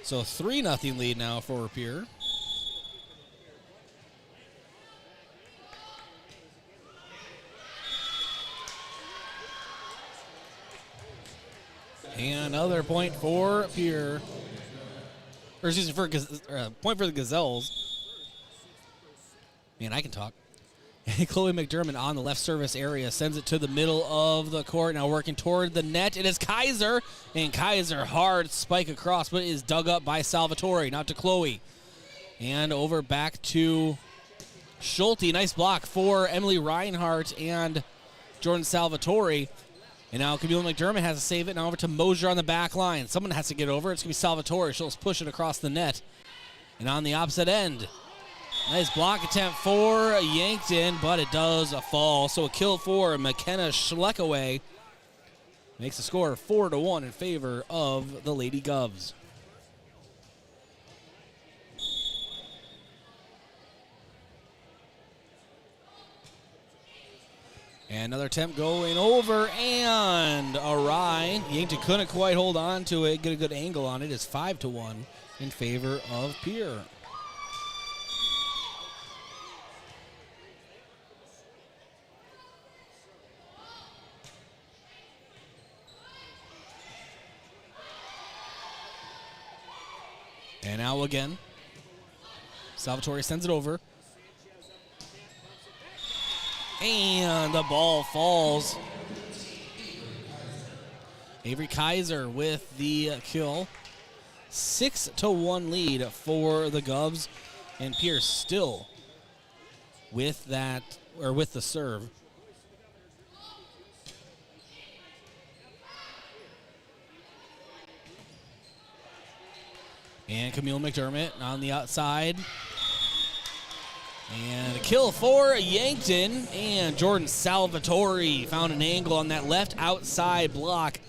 So 3-0 lead now for Pierre. And another point for Pierre. Or excuse me, point for the Gazelles. Man, I can talk. Chloe Mcdermott on the left service area sends it to the middle of the court. Now working toward the net. It is Kaiser. And Kaiser hard spike across, but it is dug up by Salvatore. Now to Chloe. And over back to Schulte. Nice block for Emily Reinhardt and Jordan Salvatore. And now Camille Mcdermott has to save it. Now over to Mosier on the back line. Someone has to get over. It's going to be Salvatore. She'll push it across the net. And on the opposite end, nice block attempt for Yankton, but it does fall. So a kill for McKenna Schleckaway. Makes the score 4-1 in favor of the Lady Govs. And another attempt going over and awry. Yankton couldn't quite hold on to it, get a good angle on it. It's 5-1 in favor of Pierre. And now again, Salvatore sends it over. And the ball falls. Avery Kaiser with the kill. 6-1 lead for the Govs. And Pierce still with that, or with the serve. And Camille Mcdermott on the outside. And a kill for Yankton. And Jordan Salvatore found an angle on that left outside block.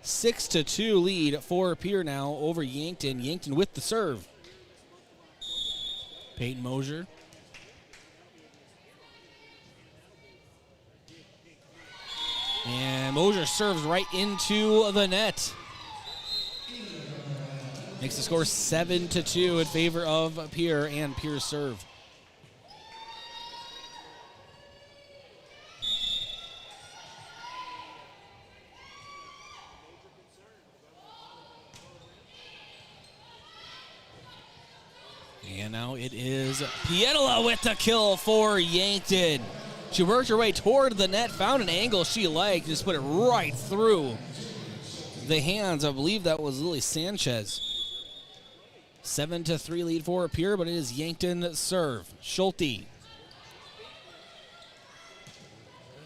6-2 lead for Pierre now over Yankton. Yankton with the serve. Peyton Mosier. And Mosier serves right into the net. Makes the score 7-2 in favor of Pierre and Pierre's serve. And now it is Pietola with the kill for Yankton. She worked her way toward the net, found an angle she liked, just put it right through the hands. I believe that was Lily Sanchez. 7-3 lead for Pierre, but it is Yankton serve. Schulte.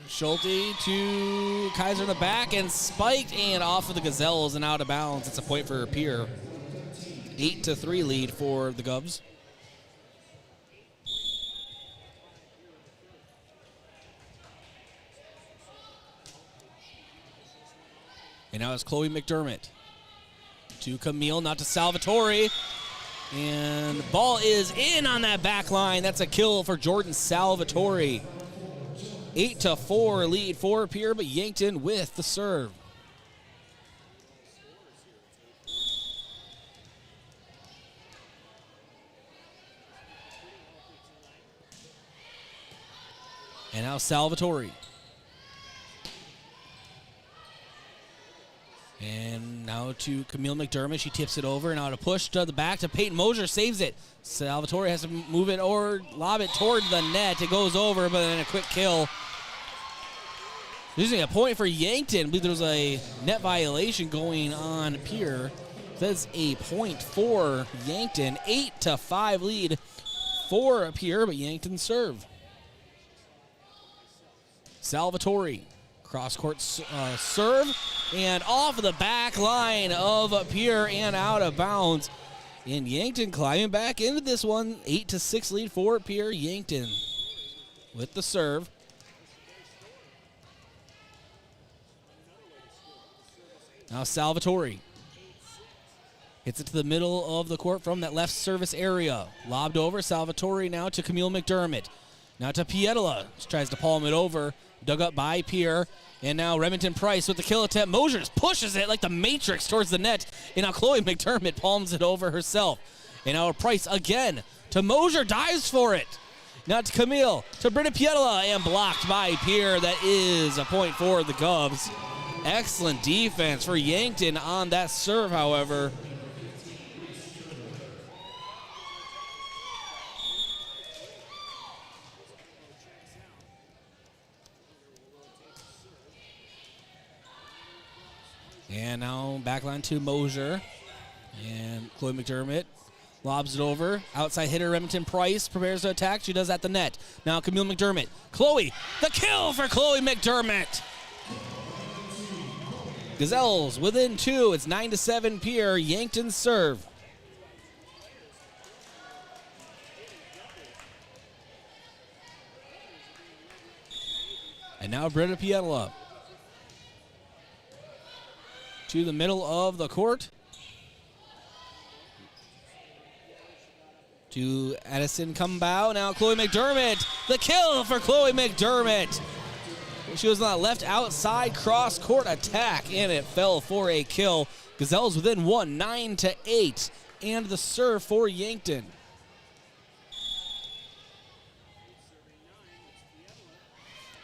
Schulte to Kaiser in the back and spiked and off of the Gazelles and out of bounds. It's a point for Pierre. 8-3 lead for the Govs. And now it's Chloe Mcdermott. To Camille, not to Salvatore. And the ball is in on that back line. That's a kill for Jordan Salvatore. 8-4 lead for Pierre, but Yankton with the serve. And now Salvatore. And now to Camille McDermott. She tips it over. Now to push to the back to Peyton Mosier. Saves it. Salvatore has to move it or lob it toward the net. It goes over, but then a quick kill. Using a point for Yankton. I believe there was a net violation going on Pierre. That's a point for Yankton. 8-5 lead for Pierre, but Yankton serve. Salvatore. Cross-court serve, and off the back line of Pierre and out of bounds. And Yankton climbing back into this one. 8-6 lead for Pierre. Yankton with the serve. Now Salvatore hits it to the middle of the court from that left service area. Lobbed over. Salvatore now to Camille McDermott. Now to Pietola. She tries to palm it over. Dug up by Pierre. And now Remington Price with the kill attempt. Mosier just pushes it like the Matrix towards the net. And now Chloe McDermott palms it over herself. And now Price again to Mosier. Dives for it. Now to Camille. To Britta Pietola. And blocked by Pierre. That is a point for the Cubs. Excellent defense for Yankton on that serve, however. And now backline to Mosier. And Chloe McDermott lobs it over. Outside hitter Remington Price prepares to attack. She does at the net. Now Camille McDermott. Chloe, the kill for Chloe McDermott. Gazelles within 2. It's 9-7 Pierre. Yankton serve. And now Britta Pietola. To the middle of the court. To Addison Cumbau. Now Chloe McDermott. The kill for Chloe McDermott. She was on the left outside cross-court attack, and it fell for a kill. Gazelles within 1, 9-8. And the serve for Yankton.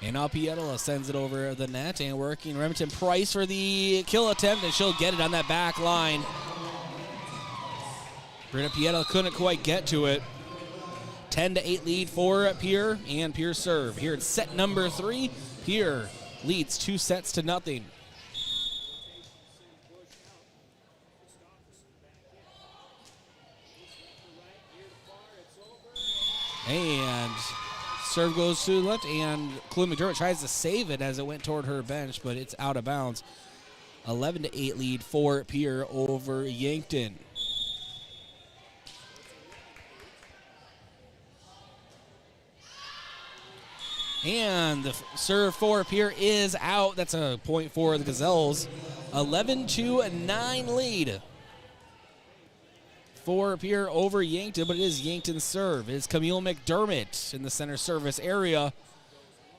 And now Pietola sends it over the net, and working Remington Price for the kill attempt, and she'll get it on that back line. Britta Pietola couldn't quite get to it. 10-8 lead for Pierre, and Pierre serve. Here in set number 3, Pierre leads 2-0. And serve goes to the left, and Chloe McDermott tries to save it as it went toward her bench, but it's out of bounds. 11-8 lead for Pierre over Yankton. And the serve for Pierre is out. That's a point for the Gazelles. 11-9 lead for Pierre over Yankton, but it is Yankton's serve. It's Camille McDermott in the center service area.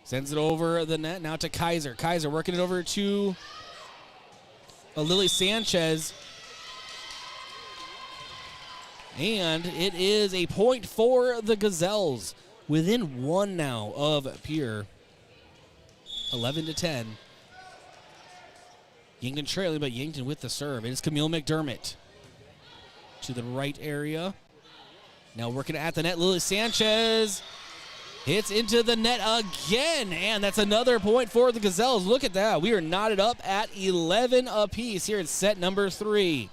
Sends it over the net now to Kaiser. Kaiser working it over to Lily Sanchez. And it is a point for the Gazelles. Within 1 now of Pierre. 11-10. Yankton trailing, but Yankton with the serve. It is Camille McDermott. To the right area. Now working at the net, Lily Sanchez hits into the net again, and that's another point for the Gazelles. Look at that. We are knotted up at 11 apiece here in set number 3.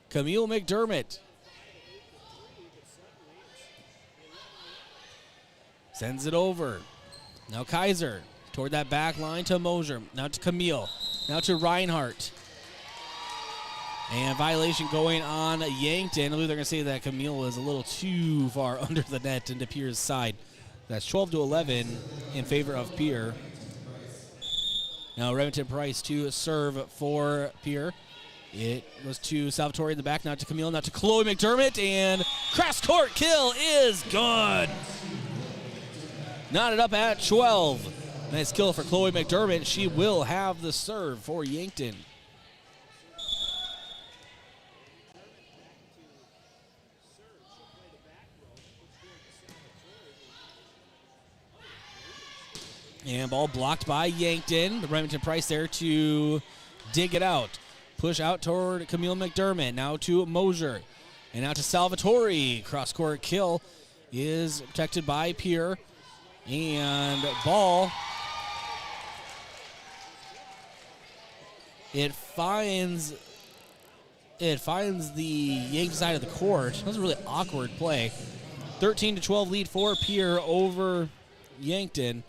Camille McDermott sends it over. Now Kaiser toward that back line to Mosier. Now to Camille. Now to Reinhardt. And violation going on Yankton. I believe they're going to say that Camille is a little too far under the net into Pierre's side. That's 12-11 in favor of Pierre. Now Remington Price to serve for Pierre. It was to Salvatore in the back, now to Camille, now to Chloe McDermott, and cross-court kill is good. Knotted up at 12. Nice kill for Chloe McDermott. She will have the serve for Yankton. And ball blocked by Yankton. The Remington Price there to dig it out. Push out toward Camille Mcdermott. Now to Mosier. And now to Salvatore. Cross-court kill is protected by Pierre. And ball. It finds the Yankton side of the court. That was a really awkward play. 13-12 lead for Pierre over Yankton.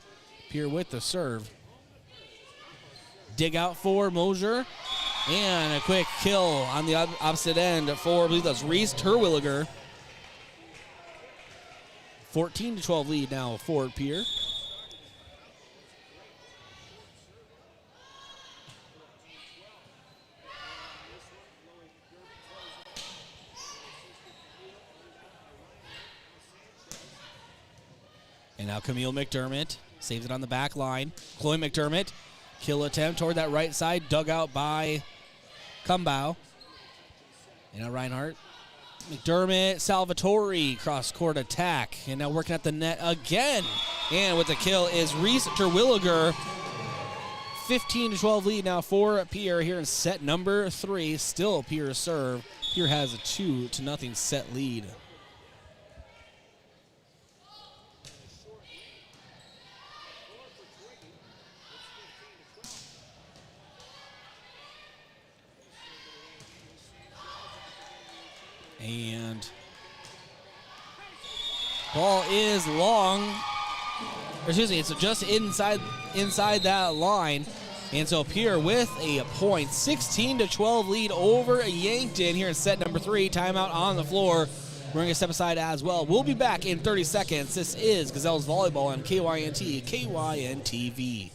Pierre with the serve. Dig out for Mosier. And a quick kill on the opposite end for, I believe that's Reese Terwilliger. 14-12 lead now for Pierre. And now Camille Mcdermott saves it on the back line. Chloe Mcdermott, kill attempt toward that right side, dug out by Kumbau. And now Reinhardt. McDermott, Salvatore, cross-court attack. And now working at the net again. And with the kill is Reese Terwilliger. 15-12 lead now for Pierre here in set number 3. Still Pierre's serve. Pierre has a 2-0 set lead. And ball is long. Excuse me, it's just inside that line. And so Pierre with a point. 16-12 lead over Yankton here in set number 3. Timeout on the floor. We're going to step aside as well. We'll be back in 30 seconds. This is Gazelles Volleyball on KYNT, KYNTV.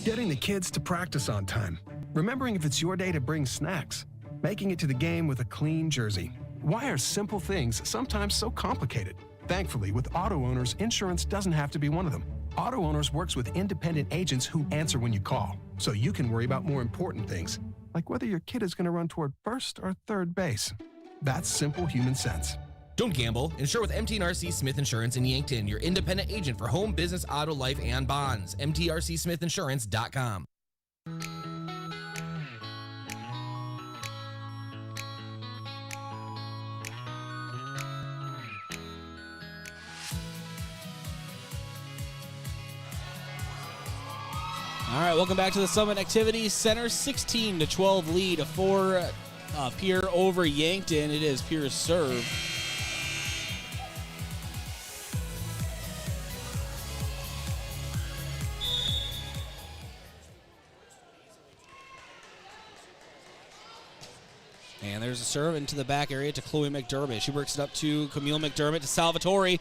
Getting the kids to practice on time. Remembering if it's your day to bring snacks. Making it to the game with a clean jersey. Why are simple things sometimes so complicated? Thankfully, with auto owners, insurance doesn't have to be one of them. Auto Owners works with independent agents who answer when you call, so you can worry about more important things, like whether your kid is going to run toward first or third base. That's simple human sense.
Don't gamble. Insure with MTRC Smith Insurance in Yankton, your independent agent for home, business, auto, life, and bonds. MTRCSmithInsurance.com.
All right, welcome back to the Summit Activity Center. 16-12 lead for Pierre over Yankton. It is Pierre's serve. And there's a serve into the back area to Chloe Mcdermott. She works it up to Camille Mcdermott to Salvatore.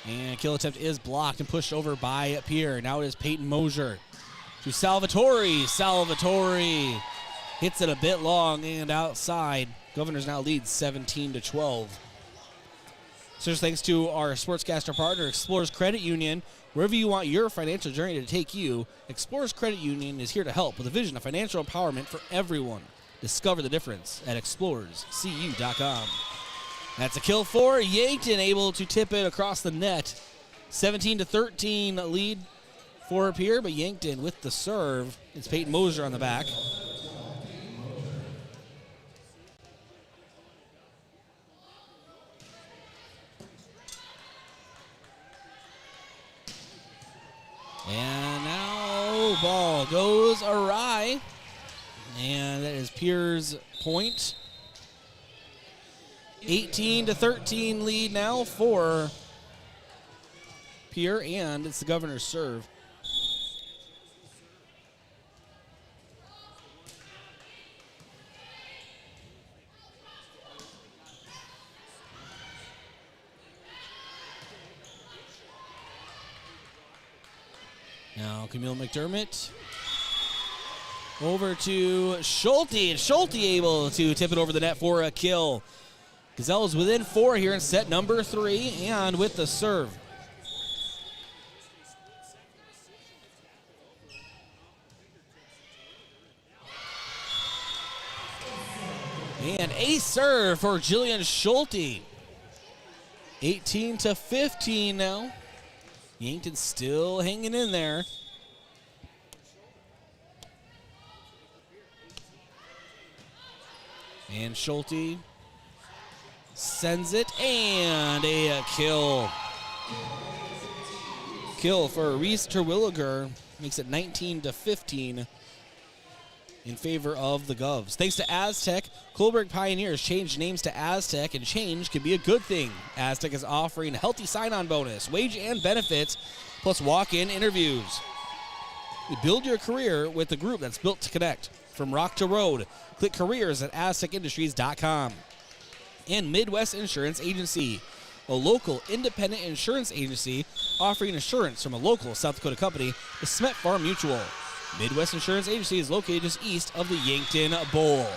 And kill attempt is blocked and pushed over by Pierre. Now it is Peyton Mosier. To Salvatore. Salvatore hits it a bit long and outside. Governors now lead 17-12. So thanks to our sportscaster partner, Explorers Credit Union. Wherever you want your financial journey to take you, Explorers Credit Union is here to help with a vision of financial empowerment for everyone. Discover the difference at explorerscu.com. That's a kill for Yankton, able to tip it across the net. 17-13 lead for Pierre, but Yankton with the serve. It's Peyton Mosier on the back. And now ball goes awry. And that is Pierre's point. 18-13 lead now for Pierre, and it's the Governor's serve. Now Camille Mcdermott over to Schulte, and Schulte able to tip it over the net for a kill. Gazelles within 4 here in set number 3, and with the serve. And a serve for Jillian Schulte. 18-15 now. Yankton still hanging in there. And Schulte sends it, and a kill. Kill for Reese Terwilliger, makes it 19-15 in favor of the Govs. Thanks to Aztec, Kohlberg Pioneers changed names to Aztec, and change can be a good thing. Aztec is offering a healthy sign-on bonus, wage and benefits, plus walk-in interviews. Build your career with the group that's built to connect. From rock to road, click careers at aztecindustries.com. And Midwest Insurance Agency, a local independent insurance agency offering insurance from a local South Dakota company, the Smet Farm Mutual. Midwest Insurance Agency is located just east of the Yankton Bowl.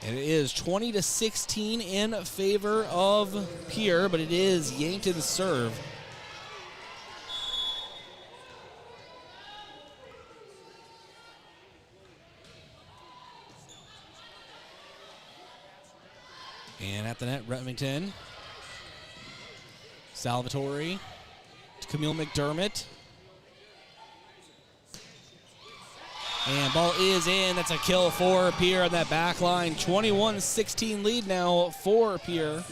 And it is 20-16 in favor of Pierre, but it is Yankton's serve. And at the net, Remington. Salvatore to Camille Mcdermott. And ball is in. That's a kill for Pierre on that back line. 21-16 lead now for Pierre.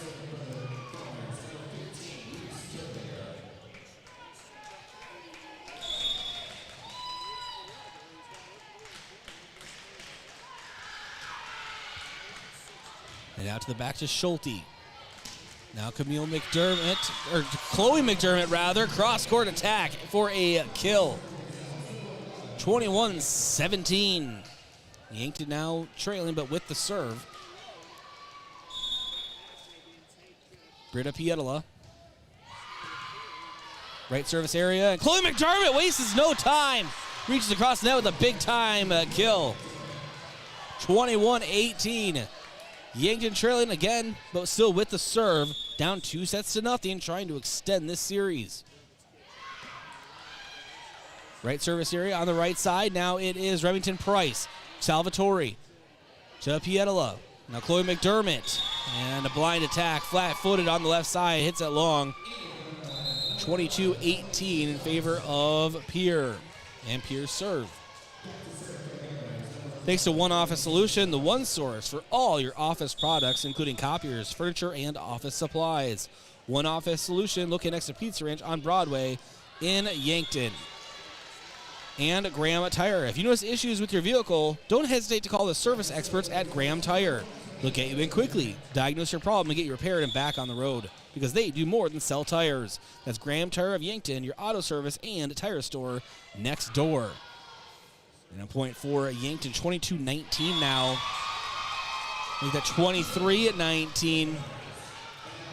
And out to the back to Schulte. Now Camille Mcdermott, or Chloe McDermott rather, cross-court attack for a kill. 21-17. Yankton now trailing, but with the serve. Britta Pietola. Right service area. And Chloe McDermott wastes no time. Reaches across the net with a big-time kill. 21-18. Yankton trailing again, but still with the serve. Down 2-0, trying to extend this series. Right service area on the right side. Now it is Remington Price. Salvatore to Pietola. Now Chloe McDermott. And a blind attack, flat-footed on the left side. Hits it long. 22-18 in favor of Pierre. And Pierre's serve. Thanks to One Office Solution, the one source for all your office products, including copiers, furniture, and office supplies. One Office Solution, located next to Pizza Ranch on Broadway in Yankton. And Graham Tire. If you notice issues with your vehicle, don't hesitate to call the service experts at Graham Tire. They'll get you in quickly, diagnose your problem, and get you repaired and back on the road, because they do more than sell tires. That's Graham Tire of Yankton, your auto service and tire store next door. And a point for Yankton, 22-19 now. Make that 23-19.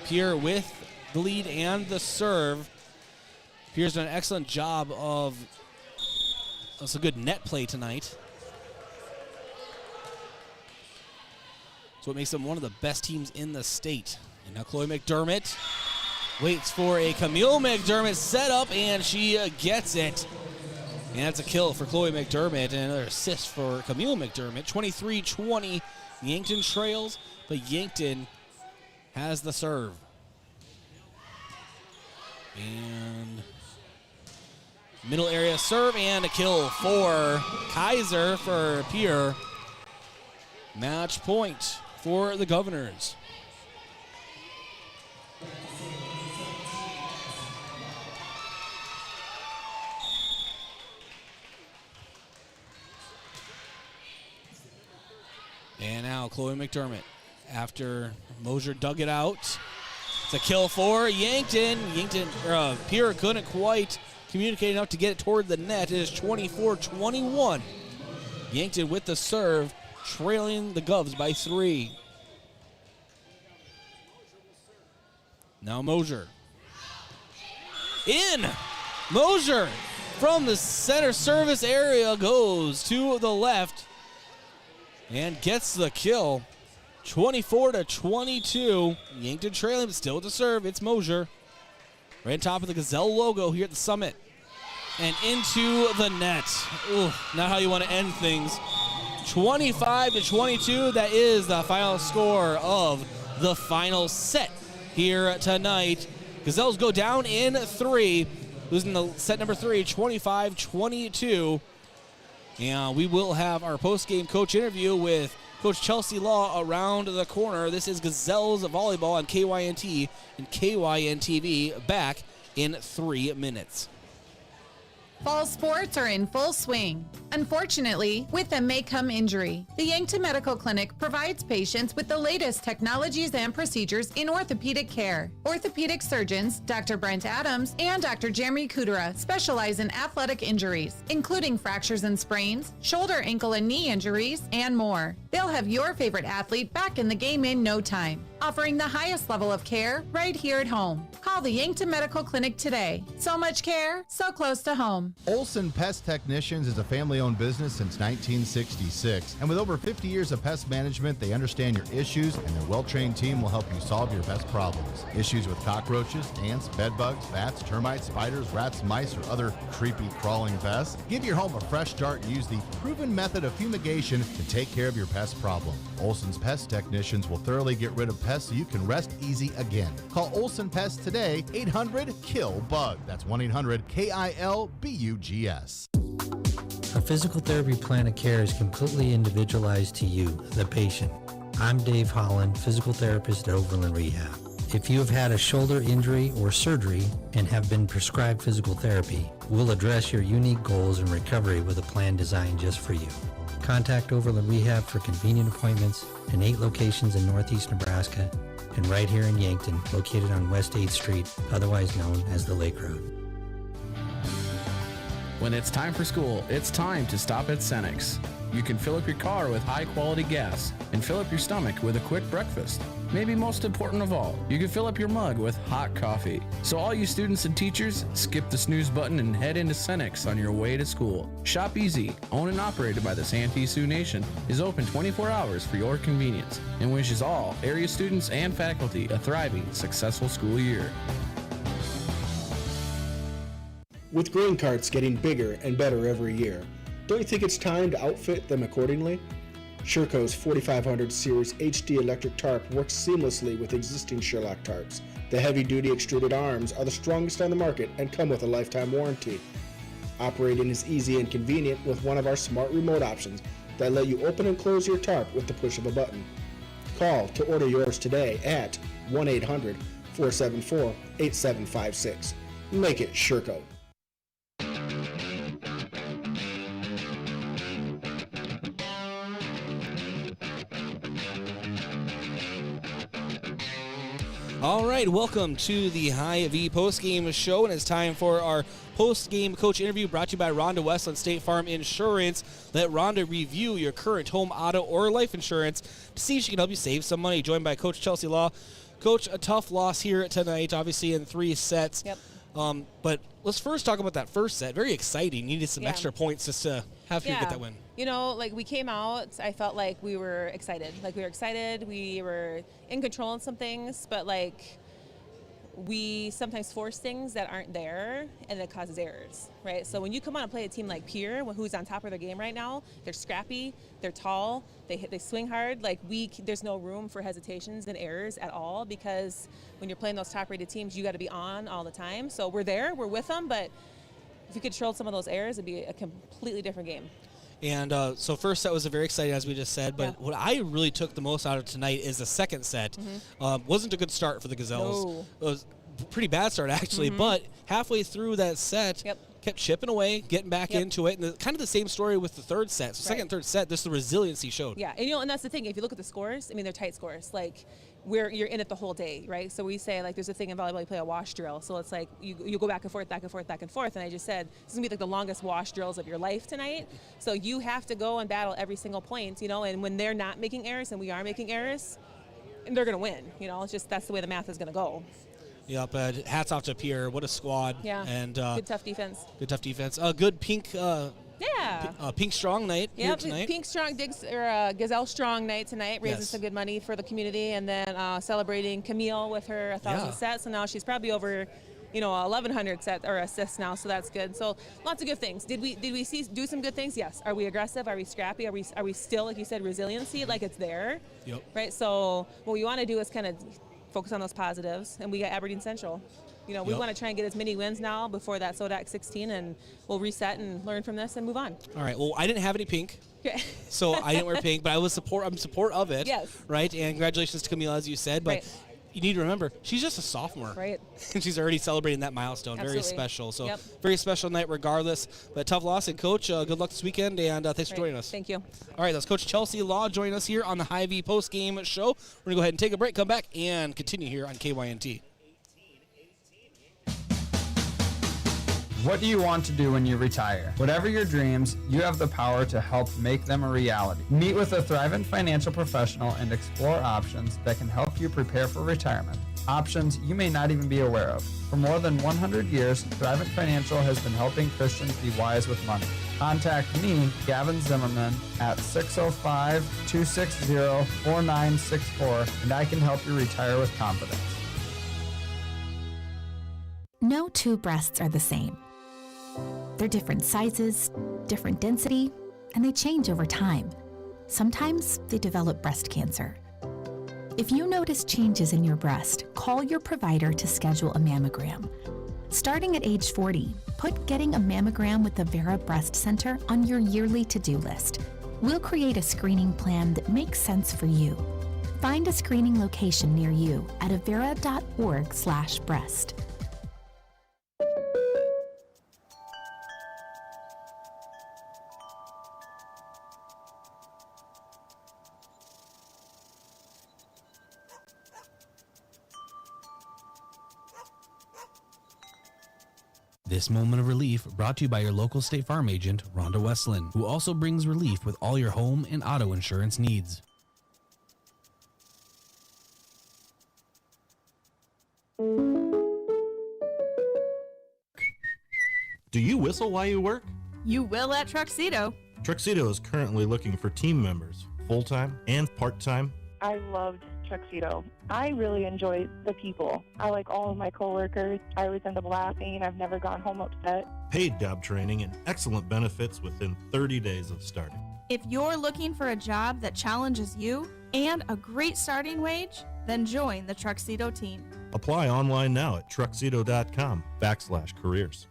Pierre with the lead and the serve. Pierre's done an excellent job of some good net play tonight. That's what makes them one of the best teams in the state. And now Chloe McDermott waits for a Camille McDermott setup, and she gets it. And that's a kill for Chloe McDermott and another assist for Camille McDermott. 23-20, Yankton trails, but Yankton has the serve. And middle area serve and a kill for Kaiser for Pierre. Match point for the Governors. And now Chloe McDermott, after Mosier dug it out. It's a kill for Yankton. Pierre couldn't quite communicate enough to get it toward the net. It is 24-21. Yankton with the serve, trailing the Govs by 3. Now Mosier. In! Mosier from the center service area goes to the left and gets the kill. 24-22. Yankton trailing, but still to serve. It's Mosier. Right on top of the Gazelle logo here at the Summit. And into the net. Ooh, not how you want to end things. 25-22. That is the final score of the final set here tonight. Gazelles go down in 3, losing the set number 3, 25-22. And we will have our post-game coach interview with Coach Chelsea Law around the corner. This is Gazelles Volleyball on KYNT and KYN-TV back in 3 minutes.
Fall sports are in full swing. Unfortunately, with them may come injury. The Yankton Medical Clinic provides patients with the latest technologies and procedures in orthopedic care. Orthopedic surgeons, Dr. Brent Adams and Dr. Jeremy Kudera, specialize in athletic injuries, including fractures and sprains, shoulder, ankle, and knee injuries, and more. They'll have your favorite athlete back in the game in no time, offering the highest level of care right here at home. Call the Yankton Medical Clinic today. So much care, so close to home.
Olsen Pest Technicians is a family-owned business since 1966. And with over 50 years of pest management, they understand your issues, and their well-trained team will help you solve your pest problems. Issues with cockroaches, ants, bedbugs, bats, termites, spiders, rats, mice, or other creepy crawling pests? Give your home a fresh start and use the proven method of fumigation to take care of your pest problem. Olsen's Pest Technicians will thoroughly get rid of pests so you can rest easy again. Call Olsen Pest today, 800-KILL-BUG. That's 1-800-KILBUGS.
A physical therapy plan of care is completely individualized to you, the patient. I'm Dave Holland, physical therapist at Overland Rehab. If you have had a shoulder injury or surgery and have been prescribed physical therapy, we'll address your unique goals and recovery with a plan designed just for you. Contact Overland Rehab for convenient appointments in 8 locations in Northeast Nebraska and right here in Yankton, located on West 8th Street, otherwise known as the Lake Road.
When it's time for school, it's time to stop at Cenex. You can fill up your car with high-quality gas and fill up your stomach with a quick breakfast. Maybe most important of all, you can fill up your mug with hot coffee. So all you students and teachers, skip the snooze button and head into Cenex on your way to school. Shop Easy, owned and operated by the Santee Sioux Nation, is open 24 hours for your convenience and wishes all area students and faculty a thriving, successful school year.
With grain carts getting bigger and better every year, don't you think it's time to outfit them accordingly? Sherco's 4500 Series HD electric tarp works seamlessly with existing Sherlock tarps. The heavy-duty extruded arms are the strongest on the market and come with a lifetime warranty. Operating is easy and convenient with one of our smart remote options that let you open and close your tarp with the push of a button. Call to order yours today at 1-800-474-8756. Make it Sherco.
All right, welcome to the Hy-Vee postgame show, and it's time for our postgame coach interview brought to you by Rhonda Westland State Farm Insurance. Let Rhonda review your current home, auto, or life insurance to see if she can help you save some money. Joined by Coach Chelsea Law. Coach, a tough loss here tonight, obviously in 3 sets.
Yep.
But let's first talk about that first set. Very exciting. Needed some extra points just to have you get that win.
You know, like we came out, I felt like we were excited. We were in control of some things, but like we sometimes force things that aren't there, and it causes errors, right? So when you come on and play a team like Pierre, who's on top of their game right now, they're scrappy, they're tall, they swing hard. Like there's no room for hesitations and errors at all, because when you're playing those top-rated teams, you got to be on all the time. So we're there, we're with them, but if you controlled some of those errors, it'd be a completely different game.
And so first set was a very exciting, as we just said, but what I really took the most out of tonight is the second set. Wasn't a good start for the Gazelles.
No.
It was a pretty bad start, actually, but halfway through that set, kept chipping away, getting back into it, and kind of the same story with the third set. So second and third set, this the resiliency showed.
Yeah, and and that's the thing. If you look at the scores, I mean, they're tight scores. Like, you're in it the whole day, right? So we say, like, there's a thing in volleyball, you play a wash drill. So it's like you go back and forth, back and forth, back and forth. And I just said, this is going to be like the longest wash drills of your life tonight. So you have to go and battle every single point, and when they're not making errors and we are making errors, and they're going to win. It's just that's the way the math is going to go.
Yep, hats off to Pierre. What a squad.
Yeah,
and
good tough defense.
Good tough defense. Good pink pink strong night here tonight.
Pink strong Gazelle strong night tonight, raising some good money for the community, and then celebrating Camille with her 1,000 sets. So now she's probably over 1,100 sets or assists now, so that's good. So lots of good things. Did we do some good things? Yes. Are we aggressive? Are we scrappy? Are we still, like you said, resiliency? Like it's there.
Yep.
Right. So what we want to do is kind of focus on those positives, and we got Aberdeen Central. You know, we want to try and get as many wins now before that SODAC 16, and we'll reset and learn from this and move on.
All right. Well, I didn't have any pink.
Okay.
So I didn't wear pink, but I'm support of it.
Yes.
Right? And congratulations to Camille, as you said. But you need to remember, she's just a sophomore.
Right.
And she's already celebrating that milestone.
Absolutely.
Very special. So
very
special night regardless. But tough loss. And, Coach, good luck this weekend, and thanks for joining us.
Thank you.
All right, that's Coach Chelsea Law joining us here on the Hy-Vee postgame show. We're going to go ahead and take a break, come back, and continue here on KYNT.
What do you want to do when you retire? Whatever your dreams, you have the power to help make them a reality. Meet with a Thrivent financial professional and explore options that can help you prepare for retirement. Options you may not even be aware of. For more than 100 years, Thrivent Financial has been helping Christians be wise with money. Contact me, Gavin Zimmerman, at 605-260-4964, and I can help you retire with confidence.
No two breasts are the same. They're different sizes, different density, and they change over time. Sometimes they develop breast cancer. If you notice changes in your breast, call your provider to schedule a mammogram. Starting at age 40, put getting a mammogram with the Vera Breast Center on your yearly to-do list. We'll create a screening plan that makes sense for you. Find a screening location near you at avera.org/breast.
This moment of relief brought to you by your local State Farm agent, Rhonda Westland, who also brings relief with all your home and auto insurance needs.
Do you whistle while you work?
You will at Truxedo.
Truxedo is currently looking for team members, full-time and part-time.
I loved Tuxedo. I really enjoy the people. I like all of my coworkers. I always end up laughing. I've never gone home upset.
Paid job training and excellent benefits within 30 days of starting.
If you're looking for a job that challenges you and a great starting wage, then join the Truxedo team.
Apply online now at truxedo.com/careers.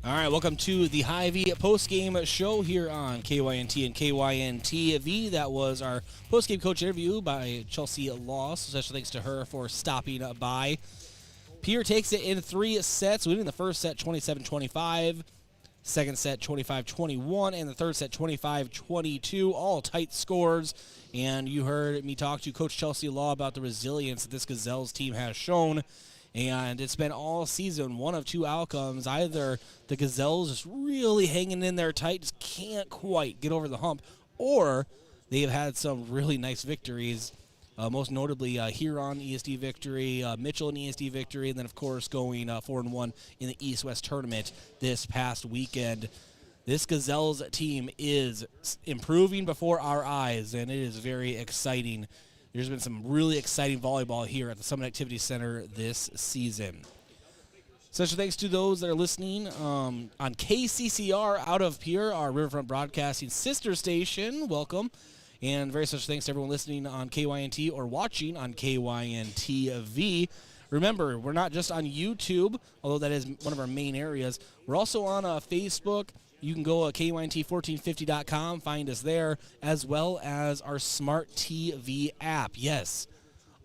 All right, welcome to the Hy-Vee postgame show here on KYNT and KYNT-V. That was our postgame coach interview by Chelsea Law. So special thanks to her for stopping by. Pierre takes it in 3 sets, winning the first set 27-25, second set 25-21, and the third set 25-22. All tight scores. And you heard me talk to Coach Chelsea Law about the resilience that this Gazelles team has shown. And it's been all season one of two outcomes. Either the Gazelles just really hanging in there tight, just can't quite get over the hump, or they've had some really nice victories, most notably Huron ESD victory, Mitchell an ESD victory, and then, of course, going 4-1 in the East-West tournament this past weekend. This Gazelles team is improving before our eyes, and it is very exciting. There's been some really exciting volleyball here at the Summit Activity Center this season. Special thanks to those that are listening on KCCR out of Pierre, our Riverfront Broadcasting sister station. Welcome. And very special thanks to everyone listening on KYNT or watching on KYNT-V. Remember, we're not just on YouTube, although that is one of our main areas. We're also on Facebook. You can go to KYNT1450.com, find us there, as well as our Smart TV app. Yes,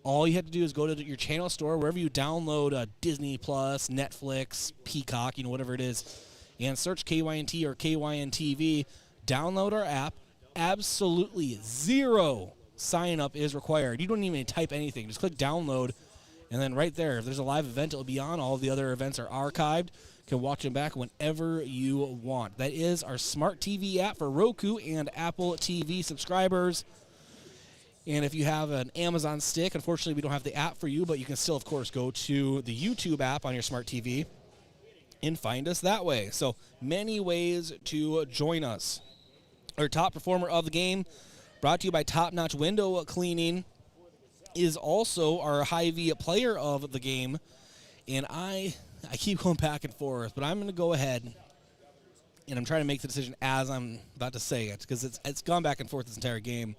all you have to do is go to your channel store, wherever you download Disney Plus, Netflix, Peacock, whatever it is, and search KYNT or KYNT-V. Download our app. Absolutely zero sign-up is required. You don't even type anything. Just click download, and then right there, if there's a live event, it'll be on. All of the other events are archived. You can watch them back whenever you want. That is our Smart TV app for Roku and Apple TV subscribers. And if you have an Amazon stick, unfortunately we don't have the app for you, but you can still, of course, go to the YouTube app on your Smart TV and find us that way. So many ways to join us. Our top performer of the game, brought to you by Top Notch Window Cleaning, is also our Hy-Vee player of the game. And I keep going back and forth, but I'm going to go ahead and I'm trying to make the decision as I'm about to say it because it's gone back and forth this entire game.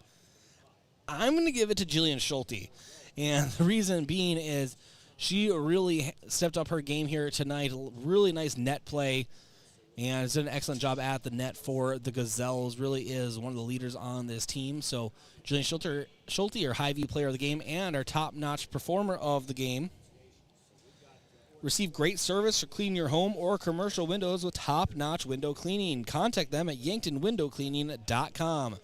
I'm going to give it to Jillian Schulte, and the reason being is she really stepped up her game here tonight. Really nice net play, and has done an excellent job at the net for the Gazelles. Really is one of the leaders on this team. So Jillian Schulte, our High-View player of the game and our top-notch performer of the game. Receive great service for cleaning your home or commercial windows with top-notch window cleaning. Contact them at yanktonwindowcleaning.com.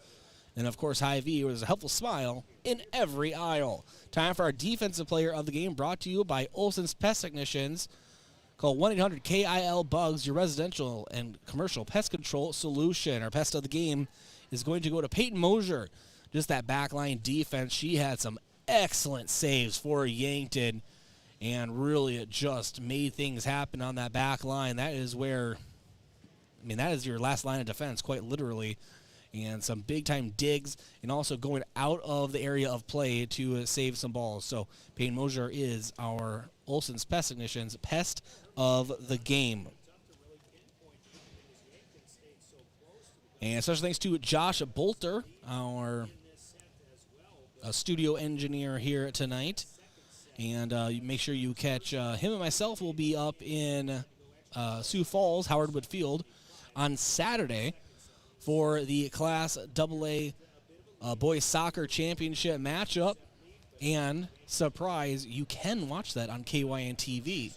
And, of course, Hy-Vee was a helpful smile in every aisle. Time for our defensive player of the game, brought to you by Olsen's Pest Technicians. Call 1-800-KIL-BUGS, your residential and commercial pest control solution. Our pest of the game is going to go to Peyton Mosier. Just that backline defense. She had some excellent saves for Yankton, and really it just made things happen on that back line. That is where, that is your last line of defense, quite literally. And some big-time digs, and also going out of the area of play to save some balls. So Peyton Mosier is our Olsen's Pest Technicians Pest of the game. And special thanks to Josh Bolter, our studio engineer here tonight. And make sure you catch him and myself. Will be up in Sioux Falls, Howard Wood Field, on Saturday for the Class AA Boys Soccer Championship matchup. And, surprise, you can watch that on KYN TV.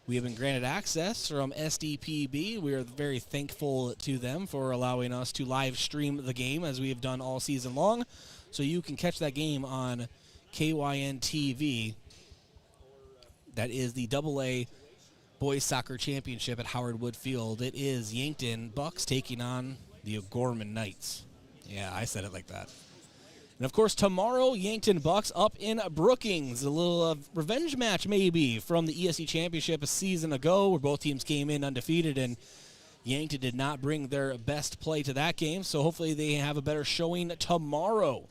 We have been granted access from SDPB. We are very thankful to them for allowing us to live stream the game as we have done all season long. So you can catch that game on KYN TV. That is the AA Boys Soccer Championship at Howard Wood Field. It is Yankton Bucks taking on the O'Gorman Knights. Yeah, I said it like that. And, of course, tomorrow, Yankton Bucks up in Brookings. A little revenge match, maybe, from the ESC Championship a season ago, where both teams came in undefeated, and Yankton did not bring their best play to that game, so hopefully they have a better showing tomorrow.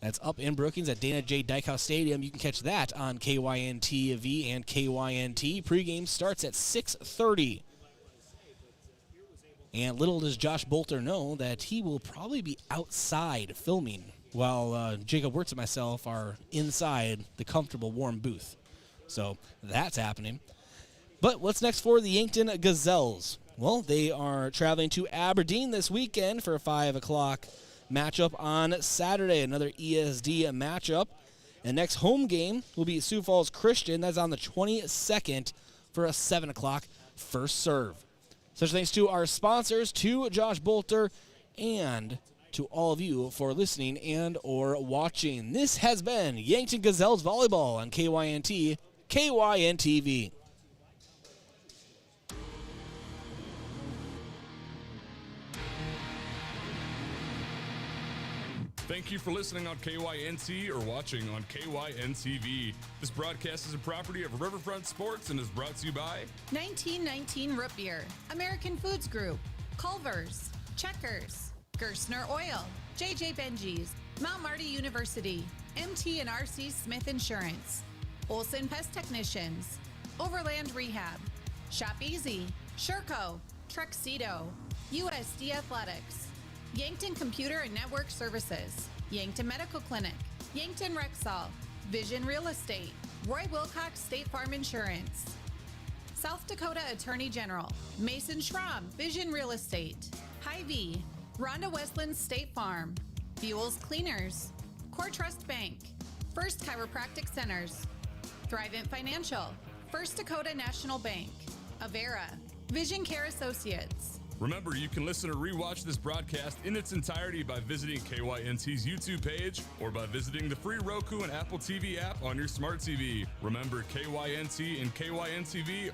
That's up in Brookings at Dana J. Dykehouse Stadium. You can catch that on KYN TV and KYNT. Pregame starts at 6:30. And little does Josh Bolter know that he will probably be outside filming while Jacob Wirtz and myself are inside the comfortable, warm booth. So that's happening. But what's next for the Yankton Gazelles? Well, they are traveling to Aberdeen this weekend for a 5 o'clock matchup on Saturday, another ESD matchup. And next home game will be Sioux Falls Christian. That's on the 22nd for a 7 o'clock first serve. Special thanks to our sponsors, to Josh Bolter, and to all of you for listening and or watching. This has been Yankton Gazelles Volleyball on KYNT, KYN TV.
Thank you for listening on KYNT or watching on KYN TV. This broadcast is a property of Riverfront Sports and is brought to you by
1919 Root Beer, American Foods Group, Culver's, Checkers, Gerstner Oil, JJ Benji's, Mount Marty University, MT&RC Smith Insurance, Olsen Pest Technicians, Overland Rehab, Shop Easy, Sherco, Truxedo, USD Athletics, Yankton Computer and Network Services, Yankton Medical Clinic, Yankton Rexall, Vision Real Estate, Roy Wilcox State Farm Insurance, South Dakota Attorney General, Mason Schramm, Vision Real Estate, Hy-Vee, Rhonda Westland State Farm, Fuels Cleaners, Core Trust Bank, First Chiropractic Centers, Thrivent Financial, First Dakota National Bank, Avera, Vision Care Associates.
Remember, you can listen or rewatch this broadcast in its entirety by visiting KYNT's YouTube page or by visiting the free Roku and Apple TV app on your smart TV. Remember, KYNT and KYN TV